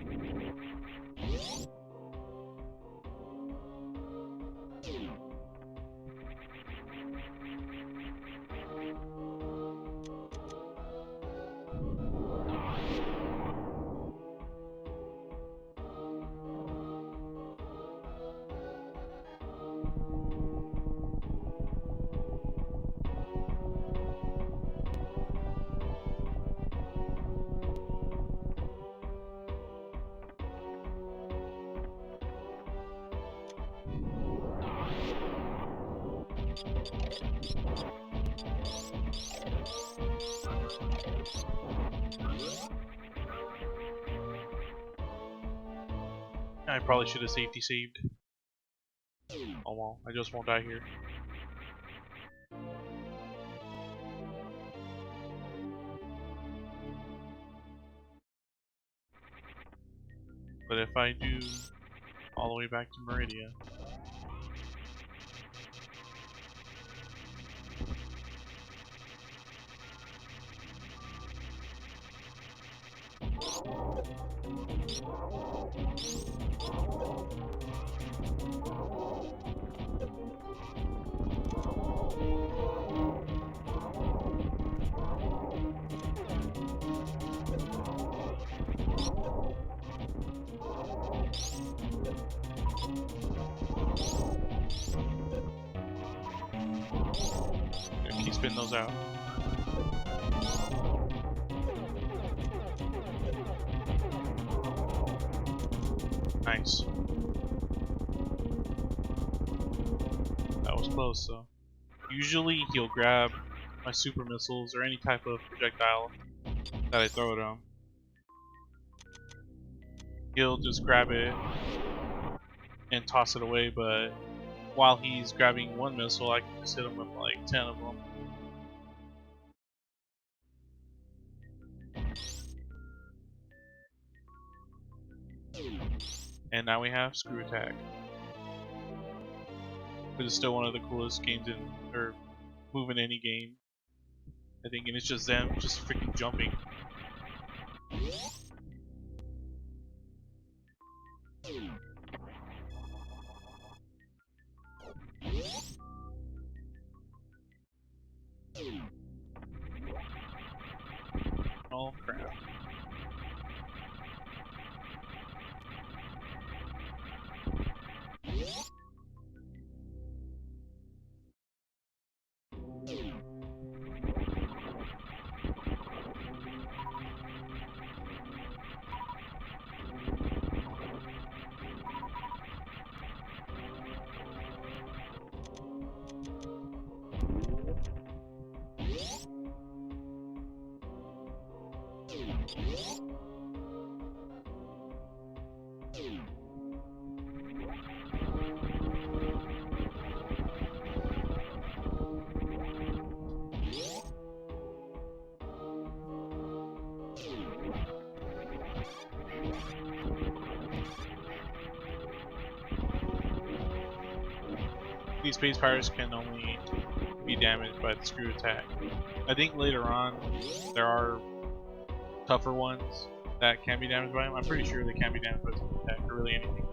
I probably should have safety saved. Oh well, I just won't die here. But if I do all the way back to Meridia, I keep spinning those out. Nice. That was close, though. Usually he'll grab my super missiles or any type of projectile that I throw at him. He'll just grab it and toss it away, but while he's grabbing one missile, I can just hit him with like 10 of them. And now we have Screw Attack. But it's still one of the coolest games in, or move in any game, I think, and it's just them just freaking jumping. Oh crap. These space pirates can only be damaged by the Screw Attack. I think later on there are tougher ones that can be damaged by them. I'm pretty sure they can be damaged by the Screw Attack or really anything.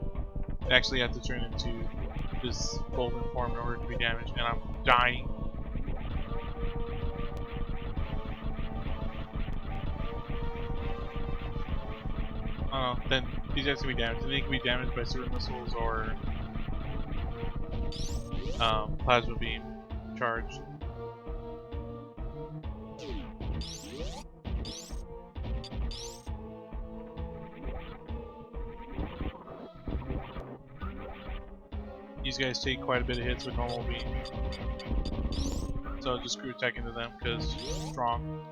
They actually have to turn into this golden form in order to be damaged, and I'm dying. I don't know, then these guys can be damaged. They can be damaged by super missiles or plasma beam charged. These guys take quite a bit of hits with normal beam, so just Screw Attack into them because strong.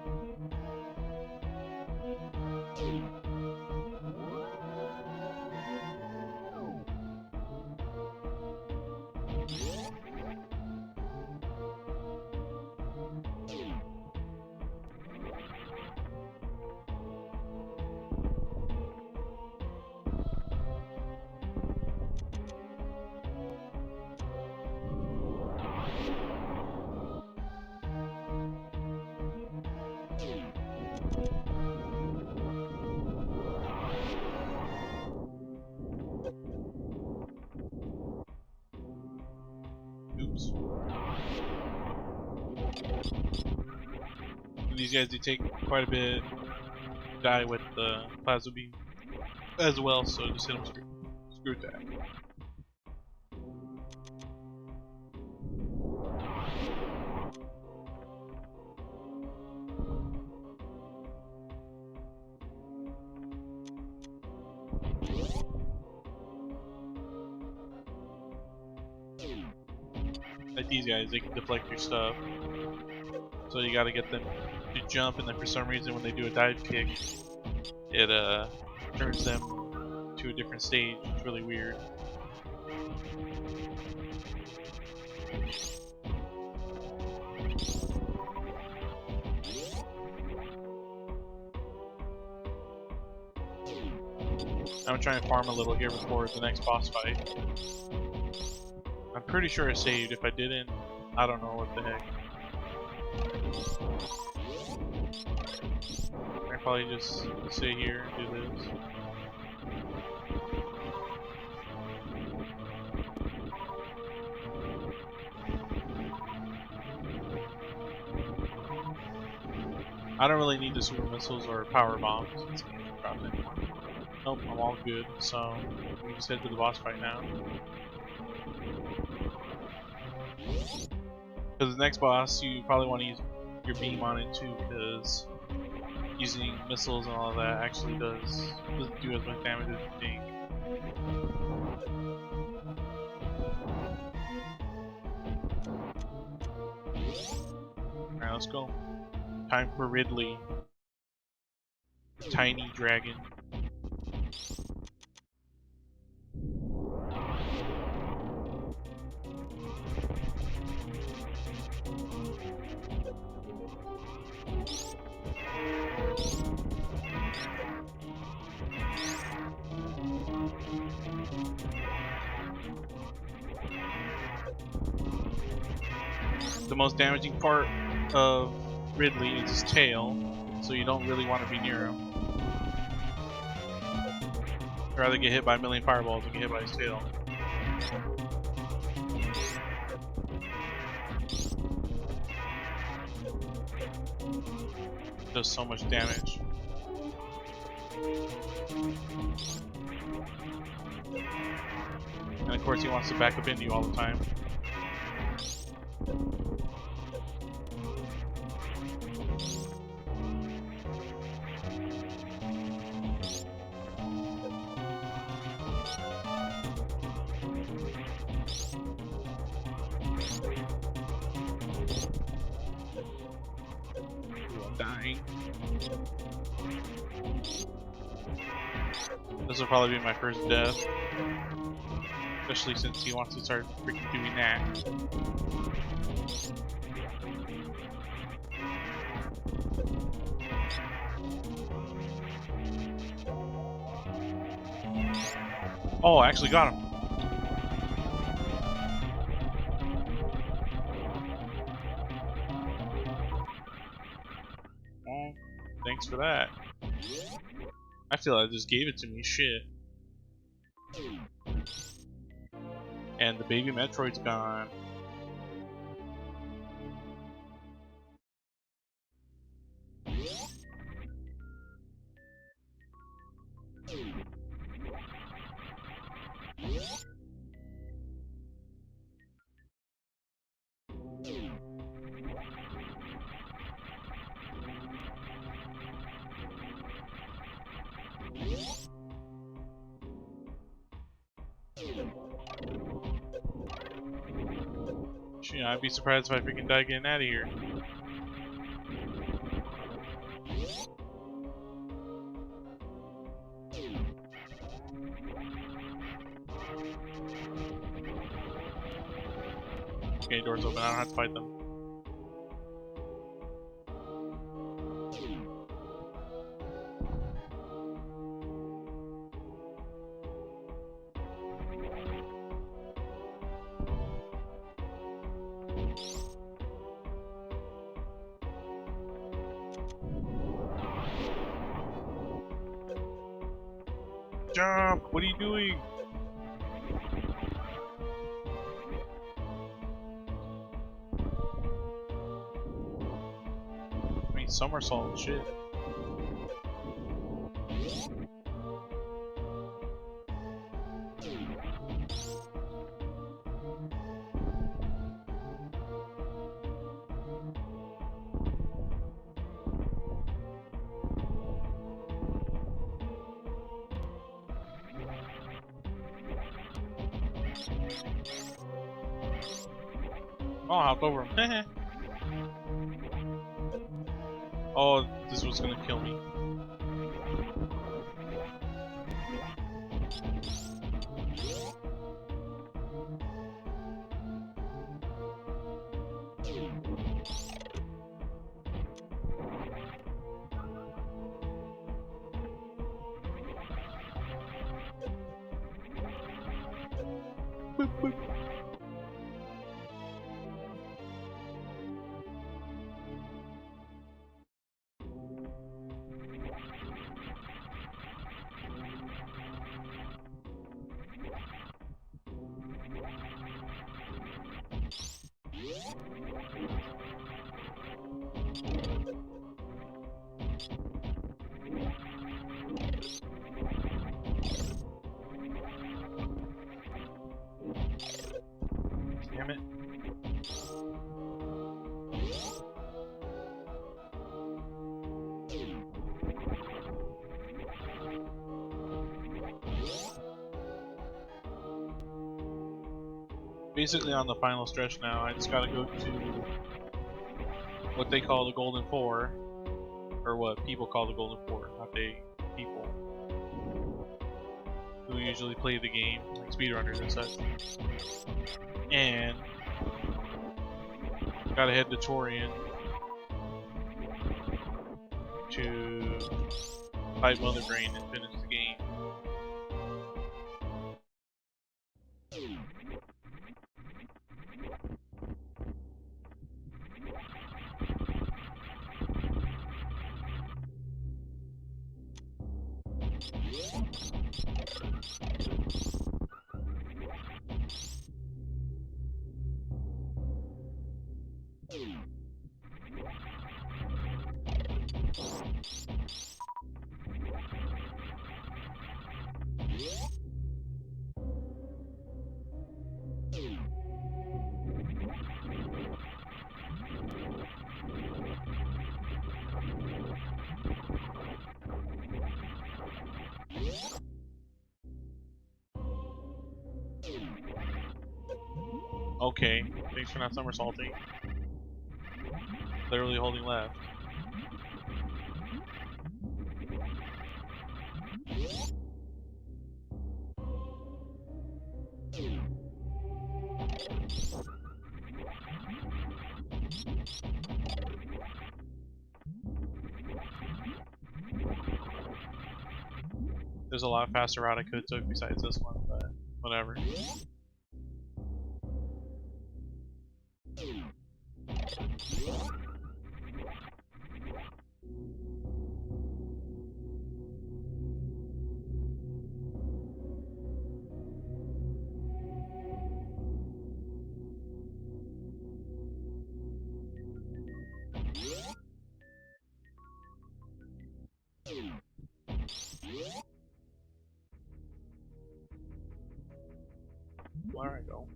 Oops. These guys do take quite a bit die with the plasma beam as well, so just hit them Screw Attack. like these guys, they can deflect your stuff. So you gotta get them to jump, and then for some reason when they do a dive kick, it turns them to a different stage. It's really weird. I'm trying to farm a little here before the next boss fight. I'm pretty sure I saved. If I didn't, I don't know what the heck. I probably just stay here and do this. I don't really need the super missiles or power bombs. Nope, I'm all good. So we can just head to the boss fight now. Because the next boss, you probably want to use your beam on it too, because using missiles and all of that actually doesn't do as much damage as you think. Alright, let's go. Time for Ridley. The tiny dragon. The most damaging part of Ridley is his tail, so you don't really want to be near him. I'd rather get hit by a million fireballs than get hit by his tail. Does so much damage. And of course he wants to back up into you all the time. Dying. This will probably be my first death. Especially since he wants to start freaking doing that. Oh, I actually got him. Oh, thanks for that. I feel I just gave it to me, shit. And the baby Metroid's gone. Shit, I'd be surprised if I freaking die getting out of here. Okay, doors open, I don't have to fight them. Jump! What are you doing? I mean, somersault and shit. Oh, I hopped over him. Oh, this was gonna kill me. Boop, boop. Damn it. Basically on the final stretch now, I just gotta go to what they call the Golden Four, or what people call the Golden Four, not they, people who usually play the game, like speedrunners and such. And gotta head to Torian to fight Mother Brain and finish the game. Okay, thanks for not somersaulting. Literally holding left. There's a lot faster route I could have took besides this one, but whatever. Where I go?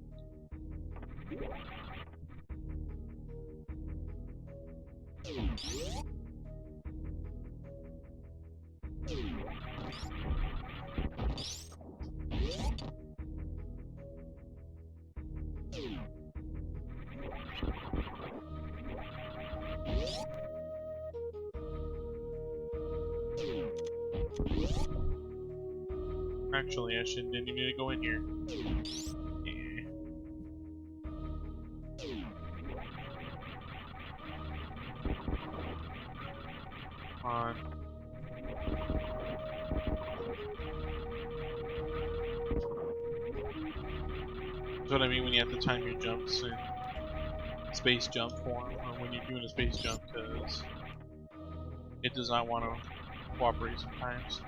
Actually, I didn't even need to go in here. Yeah. Come on. That's what I mean when you have to time your jumps in space jump form, or when you're doing a space jump, because it does not want to cooperate sometimes.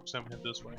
So I'm gonna head this way.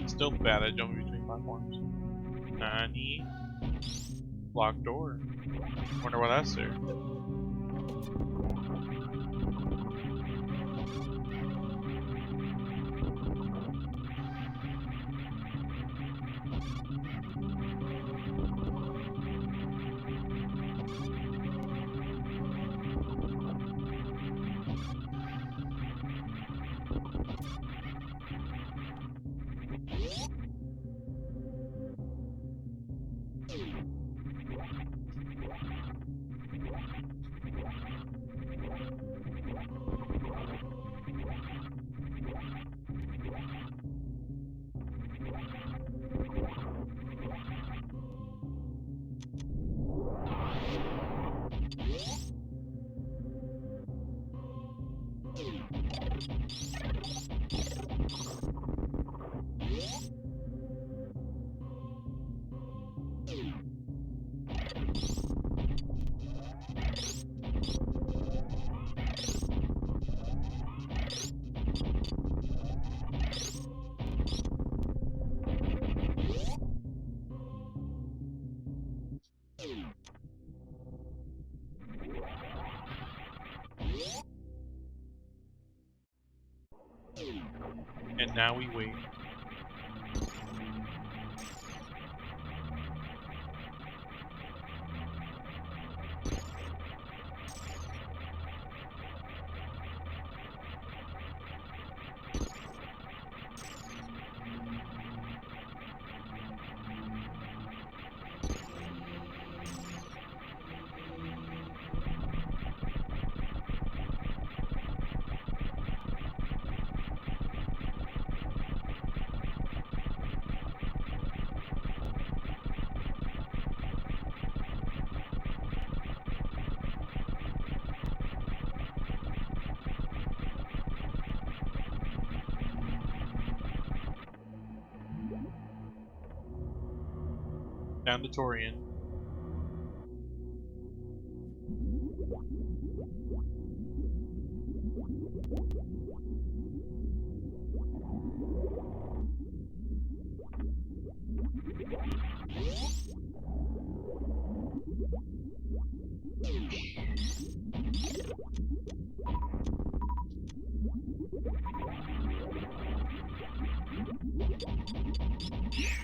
Still bad at jumping between platforms. Nani? Locked door. Wonder why that's there. And now we wait. Down to Torian.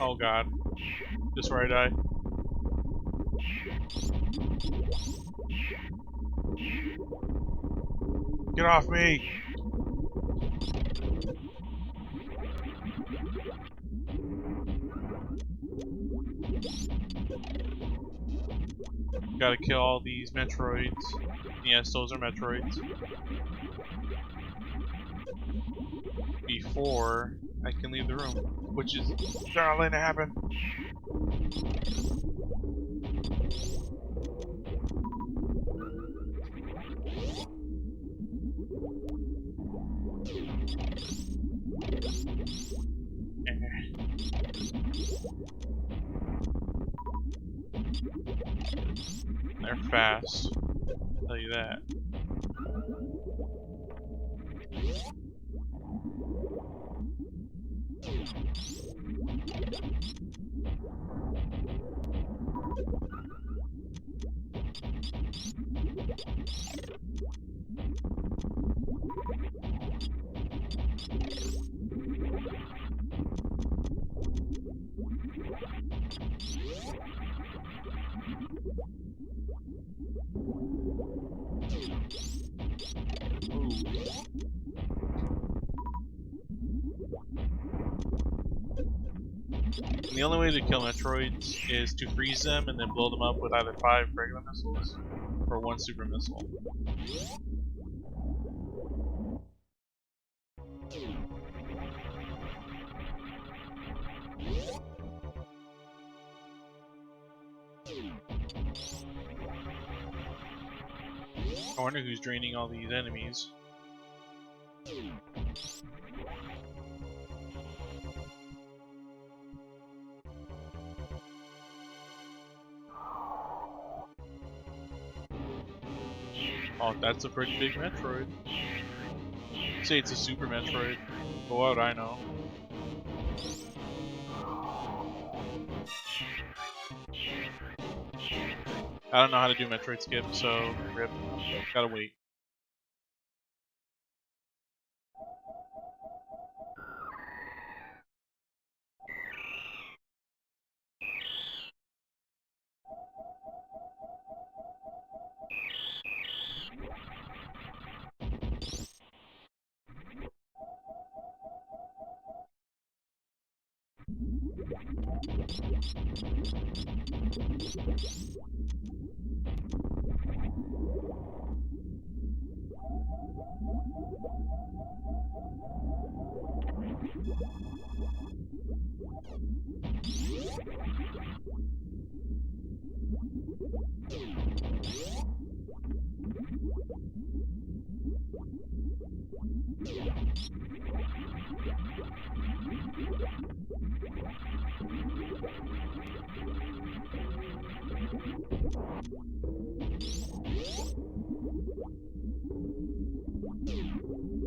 Oh god. This where I die. Get off me! Gotta kill all these Metroids. Yes, those are Metroids. Before I can leave the room, which is darling to happen. They're fast, I'll tell you that. And the only way to kill Metroids is to freeze them and then blow them up with either 5 regular missiles or 1 super missile. I wonder who's draining all these enemies. Oh, that's a pretty big Metroid. Say it's a Super Metroid, but what would I know? I don't know how to do Metroid skip, so rip. Gotta wait.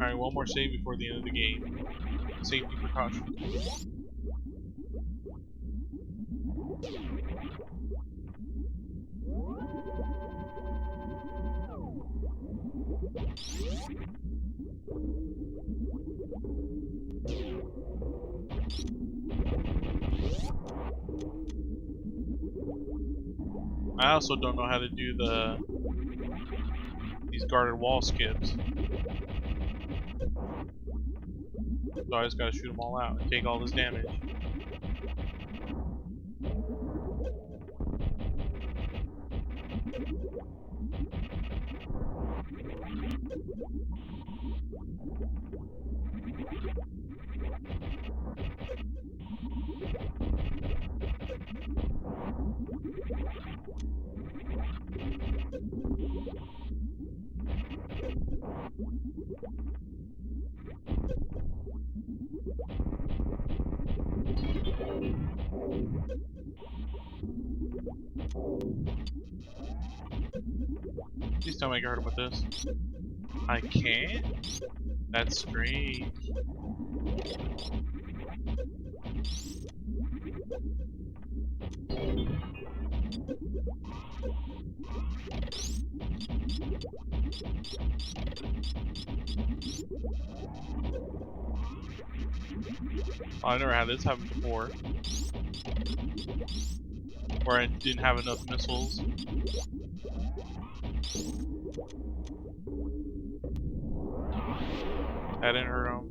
Alright, one more save before the end of the game. Safety precaution. I also don't know how to do these guarded wall skips. So I just gotta shoot them all out and take all this damage. Please tell me I can hurt him with this. I can't? That's strange. Oh, I never had this happen before. Or I didn't have enough missiles. That didn't hurt him.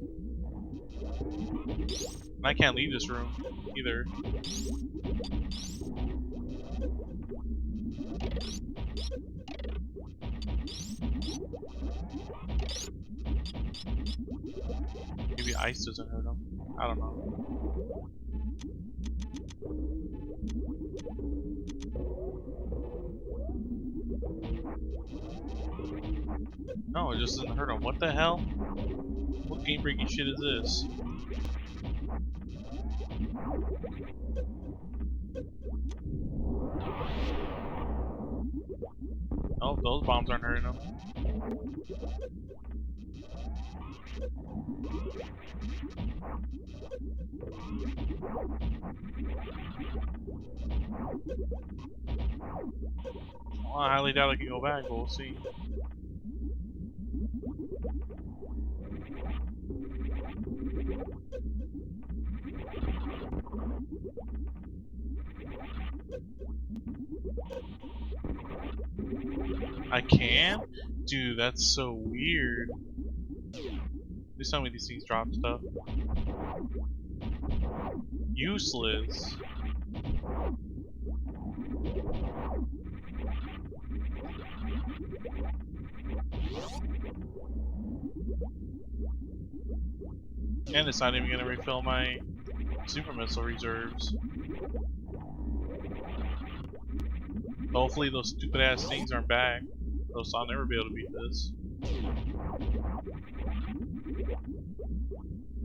And I can't leave this room either. Maybe ice doesn't hurt him. I don't know. No, it just doesn't hurt him. What the hell? What game breaking shit is this? Oh, those bombs aren't hurting him. Well, I highly doubt I can go back, but we'll see. I can? Dude, that's so weird. Please tell me these things drop stuff. Useless. And it's not even gonna refill my super missile reserves. Hopefully those stupid ass things aren't back. Else I'll never be able to beat this.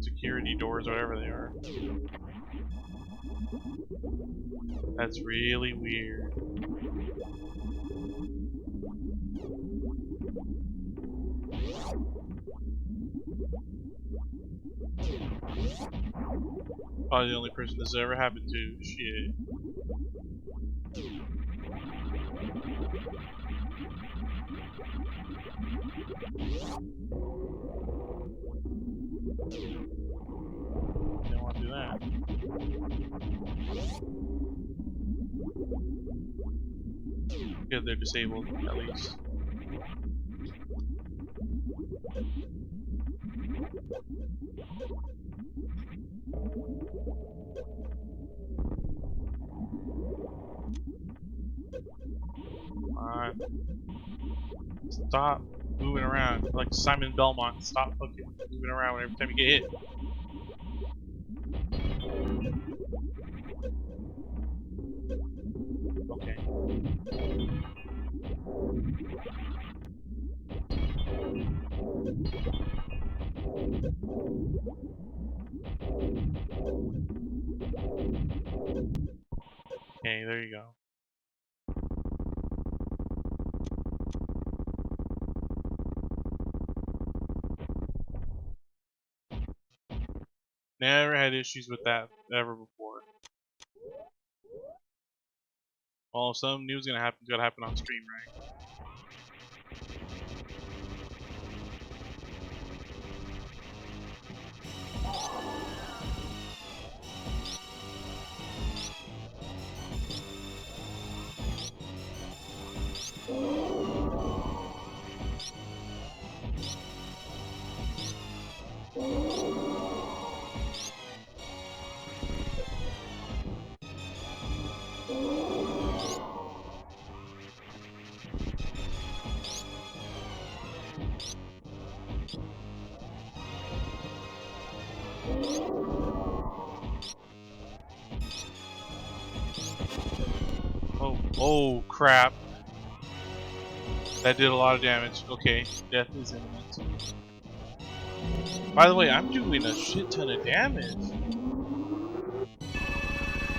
Security doors, whatever they are. That's really weird. Probably the only person this ever happened to. Shit. Don't want to do that. Good, they're disabled, at least. Alright. Stop moving around. Like Simon Belmont, stop fucking moving around every time you get hit. Okay. Okay, there you go. Never had issues with that ever before. Well, if something new's gonna happen, it's gotta happen on stream, right? Oh crap. That did a lot of damage. Okay, death is imminent. By the way, I'm doing a shit ton of damage.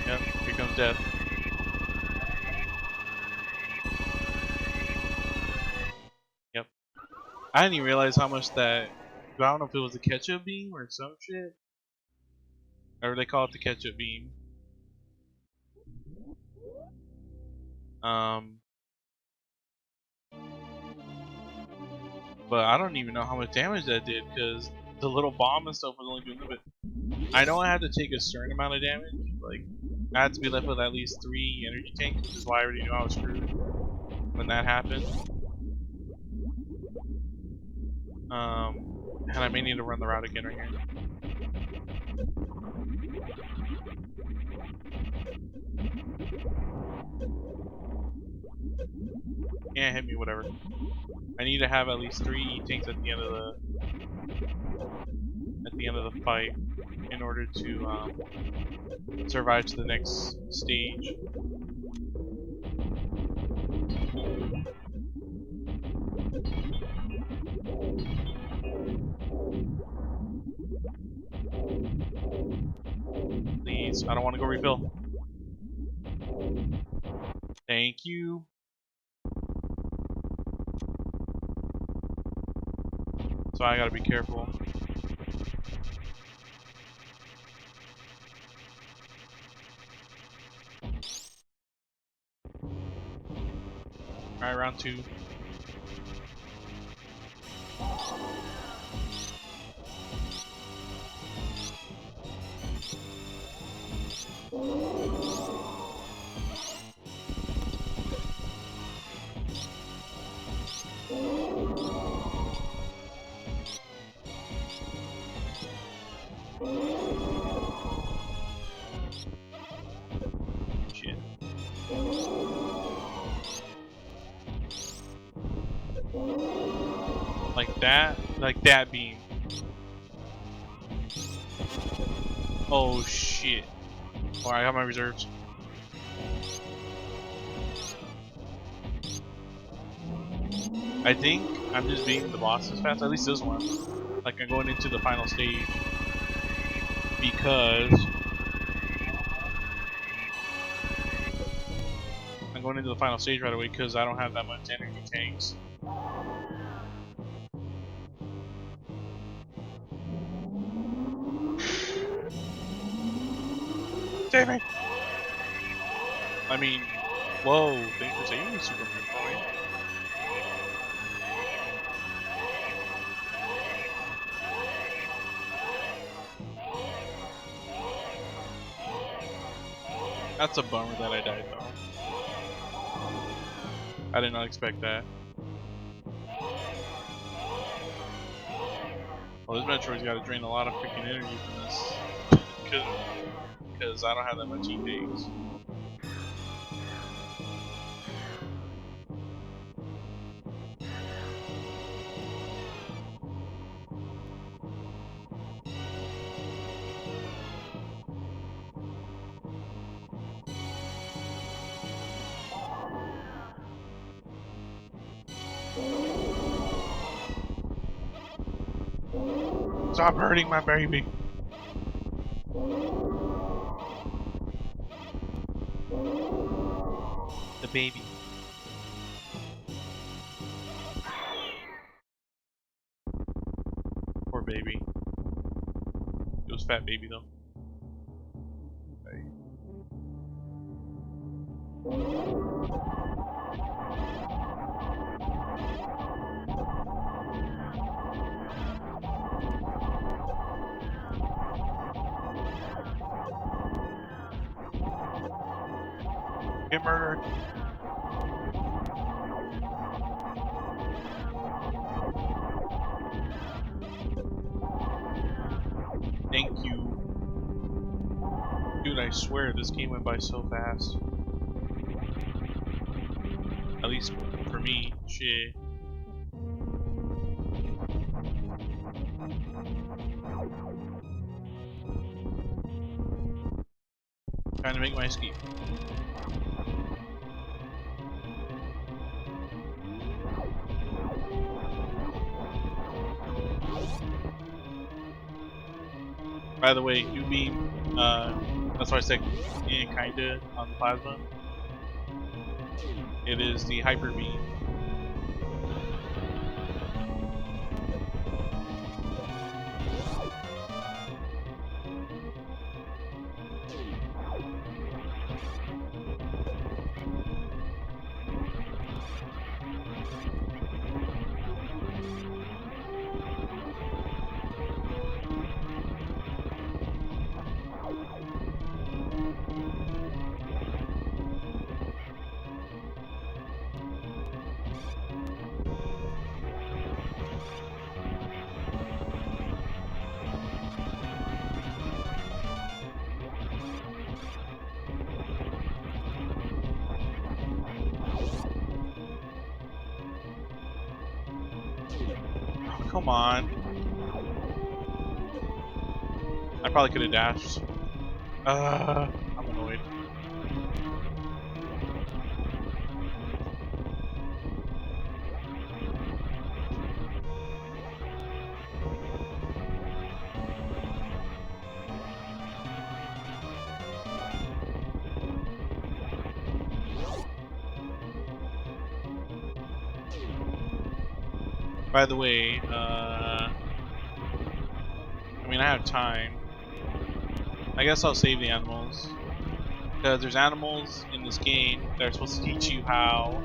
Yep, here comes death. Yep. I didn't even realize how much that. I don't know if it was a ketchup beam or some shit. Or they call it the ketchup beam. But I don't even know how much damage that did because the little bomb and stuff was only doing a little bit. I know I had to take a certain amount of damage. Like, I had to be left with at least 3 energy tanks, which is why I already knew I was screwed when that happened. And I may need to run the route again right here. Yeah, hit me, whatever. I need to have at least 3 E-tanks at the end of the fight in order to survive to the next stage. Please, I don't want to go refill. Thank you. So I gotta be careful. Alright, round 2. Shit. Like that beam. Oh shit. Alright, I got my reserves. I think I'm just beating the bosses fast, at least this one. Like I'm going into the final stage. Because I'm going into the final stage right away because I don't have that much energy tanks. Save me! I mean, whoa, thanks for saving me, Super Metroid. That's a bummer that I died, though. I did not expect that. Well, this Metroid's got to drain a lot of freaking energy from this. Because I don't have that much E-Days. Stop hurting my baby. The baby. Poor baby. It was fat baby though. Okay. Get murdered. Thank you. Dude, I swear this game went by so fast. At least for me, shit. Trying to make my escape. By the way, new beam, that's why I said kinda on the plasma. It is the hyper beam. Come on. I probably could have dashed. I'm annoyed. By the way, I mean, I have time. I guess I'll save the animals. Because there's animals in this game that are supposed to teach you how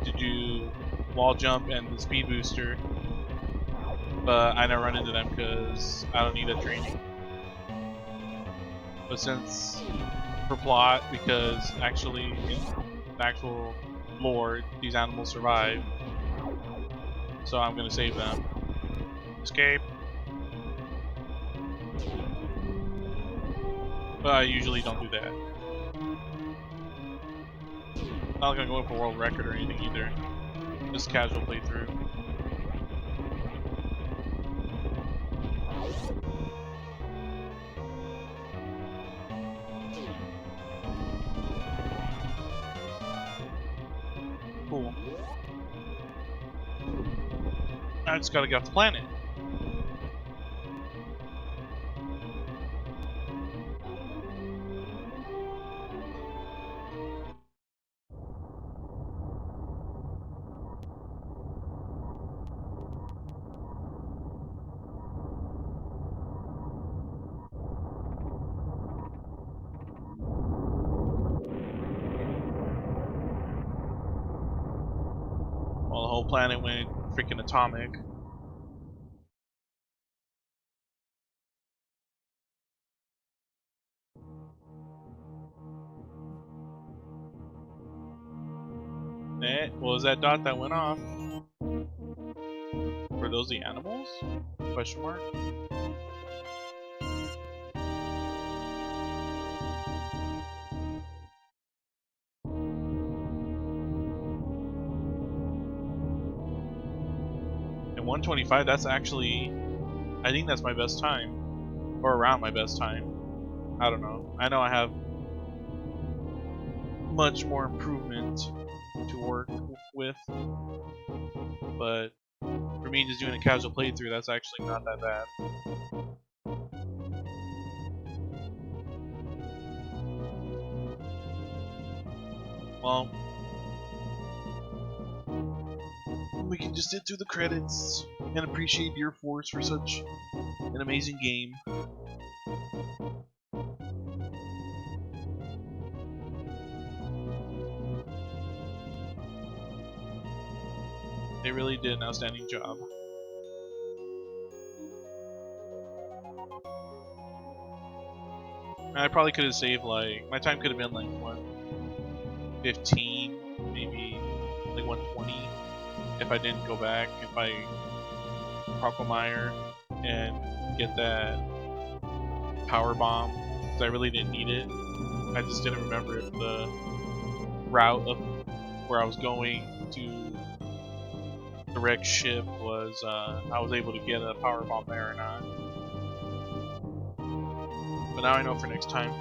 to do wall jump and the speed booster. But I never run into them because I don't need that training. But since, for plot, because actually in the actual lore, these animals survive. So I'm gonna save them. Escape. But I usually don't do that. Not gonna go for world record or anything either. Just casual playthrough. Cool. I just gotta get off the planet. whole planet went freaking atomic. What was that dot that went off? Were those the animals? Question mark. And 125, that's actually, I think that's my best time. Or around my best time. I don't know. I know I have much more improvement to work with. But for me, just doing a casual playthrough, that's actually not that bad. Well, we can just sit through the credits and appreciate Dear Force for such an amazing game. They really did an outstanding job. I probably could have saved, like, my time could have been like 115, maybe like 120 if I didn't go back, if I Proclamire and get that power bomb, because I really didn't need it. I just didn't remember if the route of where I was going to the wrecked ship was, I was able to get a power bomb there or not. But now I know for next time.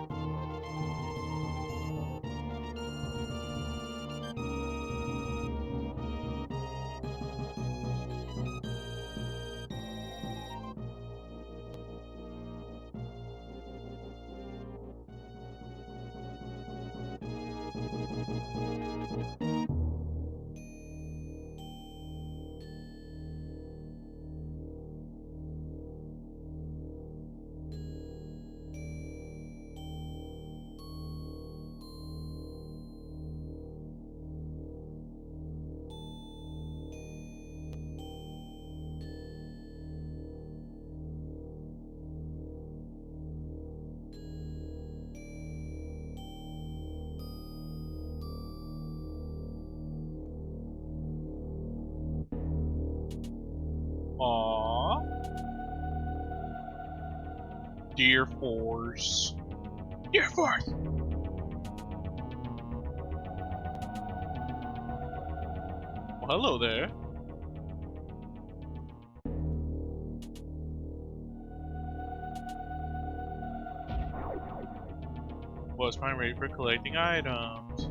Aww. Dear Force. Dear Force! Well, hello there. Was Prime ready for collecting items?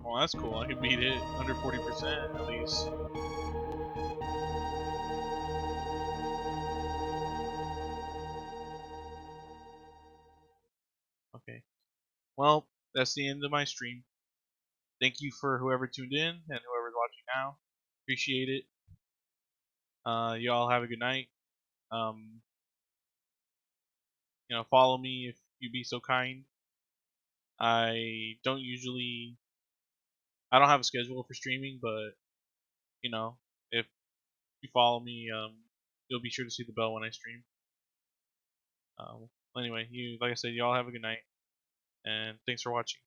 Well, that's cool. I can beat it under 40% at least. Okay. Well, that's the end of my stream. Thank you for whoever tuned in and whoever's watching now. Appreciate it. You all have a good night. Follow me if you be so kind. I don't usually, I don't have a schedule for streaming, but if you follow me, you'll be sure to see the bell when I stream. Anyway, like I said, you all have a good night, and thanks for watching.